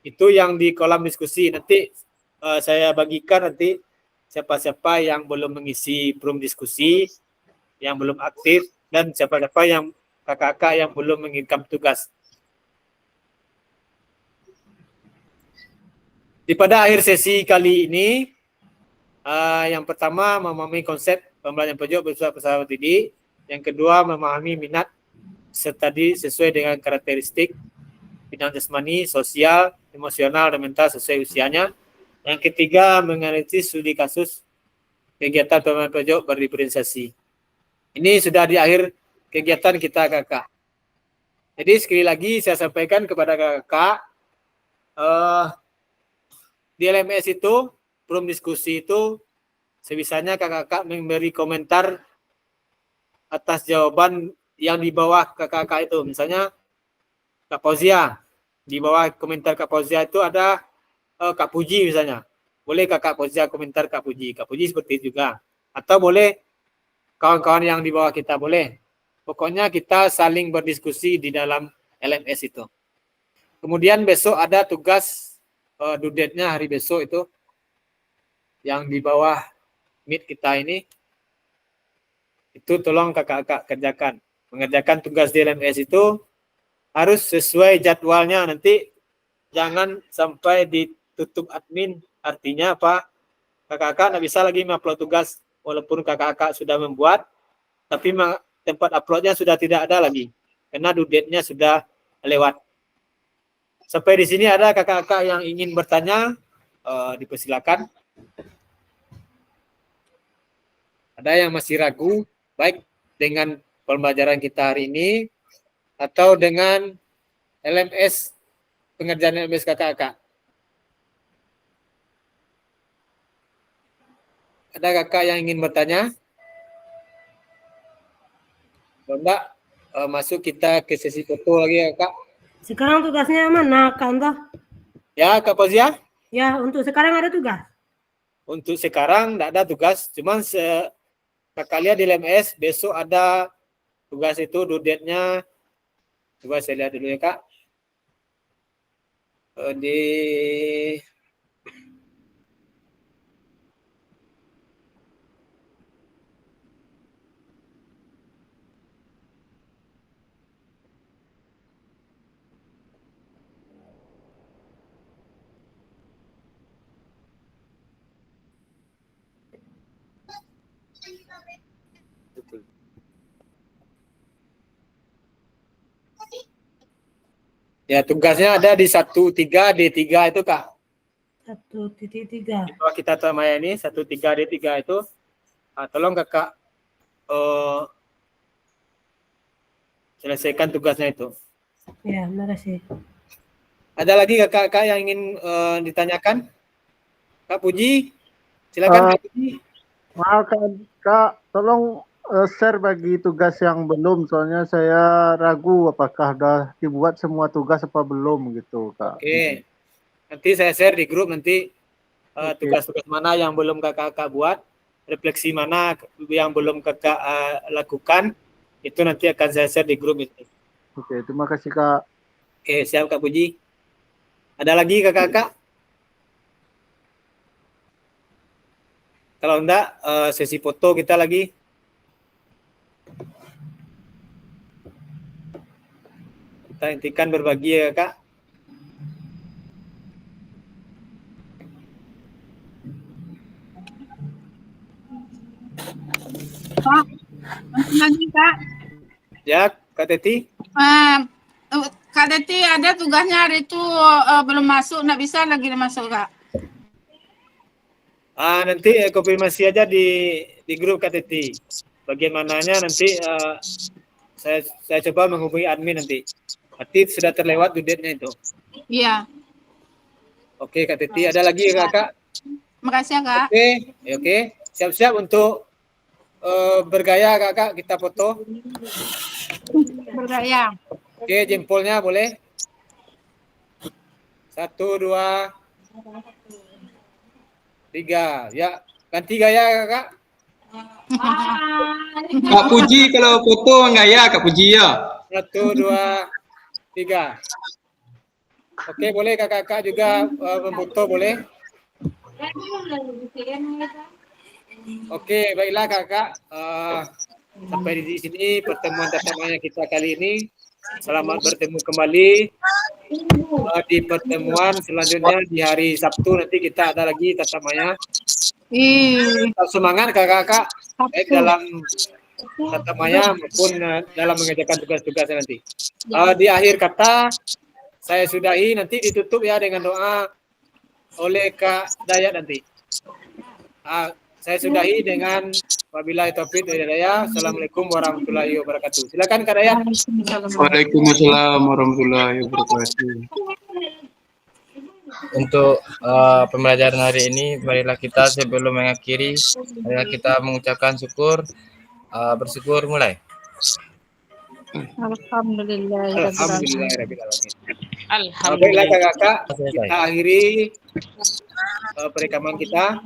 Itu yang di kolom diskusi. Nanti saya bagikan nanti siapa-siapa yang belum mengisi forum diskusi, yang belum aktif, dan siapa-siapa yang kakak-kakak yang belum mengirimkan tugas. Di pada akhir sesi kali ini, yang pertama memahami konsep pembelajaran pojok bersifat pesawat didik. Yang kedua memahami minat studi sesuai dengan karakteristik bidang jasmani, sosial, emosional, dan mental sesuai usianya. Yang ketiga menganalisis studi kasus kegiatan pembelajaran pojok berdiferensiasi. Ini sudah di akhir kegiatan kita kakak. Jadi sekali lagi saya sampaikan kepada kakak, di LMS itu, forum diskusi itu, sebisanya kakak memberi komentar atas jawaban yang di bawah kakak itu. Misalnya Kak Fauzia, di bawah komentar Kak Fauzia itu ada Kak Puji misalnya. Boleh Kak Fauzia komentar Kak Puji seperti itu juga. Atau boleh kawan-kawan yang di bawah kita, boleh. Pokoknya kita saling berdiskusi di dalam LMS itu. Kemudian besok ada tugas due-date-nya hari besok itu, yang di bawah Meet kita ini, itu tolong kakak-kakak kerjakan. Mengerjakan tugas di LMS itu harus sesuai jadwalnya, nanti jangan sampai ditutup admin. Artinya apa? Kakak-kakak tidak bisa lagi mengupload tugas walaupun kakak-kakak sudah membuat, tapi tempat uploadnya sudah tidak ada lagi karena due date-nya sudah lewat. Sampai di sini ada kakak-kakak yang ingin bertanya, dipersilakan. Ada yang masih ragu, baik dengan pembelajaran kita hari ini atau dengan LMS, pengerjaan LMS kakak-kakak. Ada kakak yang ingin bertanya? Kalau enggak, masuk kita ke sesi foto lagi ya kak. Sekarang tugasnya mana Kak Anto? Ya Kak Fauzia? Ya, untuk sekarang ada tugas? Untuk sekarang tidak ada tugas, cuman kakak lihat di LMS, besok ada tugas itu, due date-nya. Coba saya lihat dulu ya kak. Di ya, tugasnya ada di 13 D3 itu kak. 1.3. Kalau kita tamaya ini 13 D3 itu, tolong kakak selesaikan tugasnya itu. Ya, makasih. Ada lagi kakak-kakak yang ingin ditanyakan? Kak Puji, silakan Kak Puji. Maaf Kak, tolong share bagi tugas yang belum, soalnya saya ragu apakah sudah dibuat semua tugas apa belum gitu Kak. Oke, nanti saya share di grup nanti tugas-tugas mana yang belum kakak-kakak buat, refleksi mana yang belum kakak lakukan, itu nanti akan saya share di grup itu. Oke, terima kasih Kak. Oke, siap Kak Puji. Ada lagi kakak-kakak? Kalau enggak, sesi foto kita lagi. Kita hentikan berbagi ya kak. Kak, lagi Kak. Ya, Kak Teti. Kak Teti ada tugasnya hari itu belum masuk, nggak bisa lagi masuk Kak. Nanti konfirmasi aja di grup Kak Teti. Bagian mananya nanti saya coba menghubungi admin nanti. Nanti sudah terlewat due date-nya itu. Iya. Oke Kak Teti, ada lagi ya Kak? Makasih ya Kak. Oke. Siap-siap untuk bergaya Kakak, kita foto. Berdaya. Oke, jempolnya boleh. 1, 2, 3. Ya, ganti gaya kakak. Kak Puji kalau foto enggak ya, Kak Puji ya. 1, 2, 3. Oke, boleh kakak-kakak juga memfoto boleh. Oke, baiklah kakak. Sampai di sini pertemuan tatap maya kita kali ini. Selamat bertemu kembali di pertemuan selanjutnya di hari Sabtu. Nanti kita ada lagi tatap maya. Tetap semangat kakak-kakak, baik dalam tatap maya maupun dalam mengerjakan tugas-tugas nanti. Di akhir kata saya sudahi, nanti ditutup ya dengan doa oleh Kak Dayat nanti. Saya sudahi dengan wabillahi taufiq wal hidayah. Assalamualaikum warahmatullahi wabarakatuh. Silakan Kak Dayat. Waalaikumsalam warahmatullahi wabarakatuh. Untuk pembelajaran hari ini, marilah kita sebelum mengakhiri, marilah kita mengucapkan syukur. Bersyukur mulai. Alhamdulillah. Alhamdulillahirabbil alamin. Alhamdulillah. Baiklah kakak-kakak, kita akhiri perekaman kita.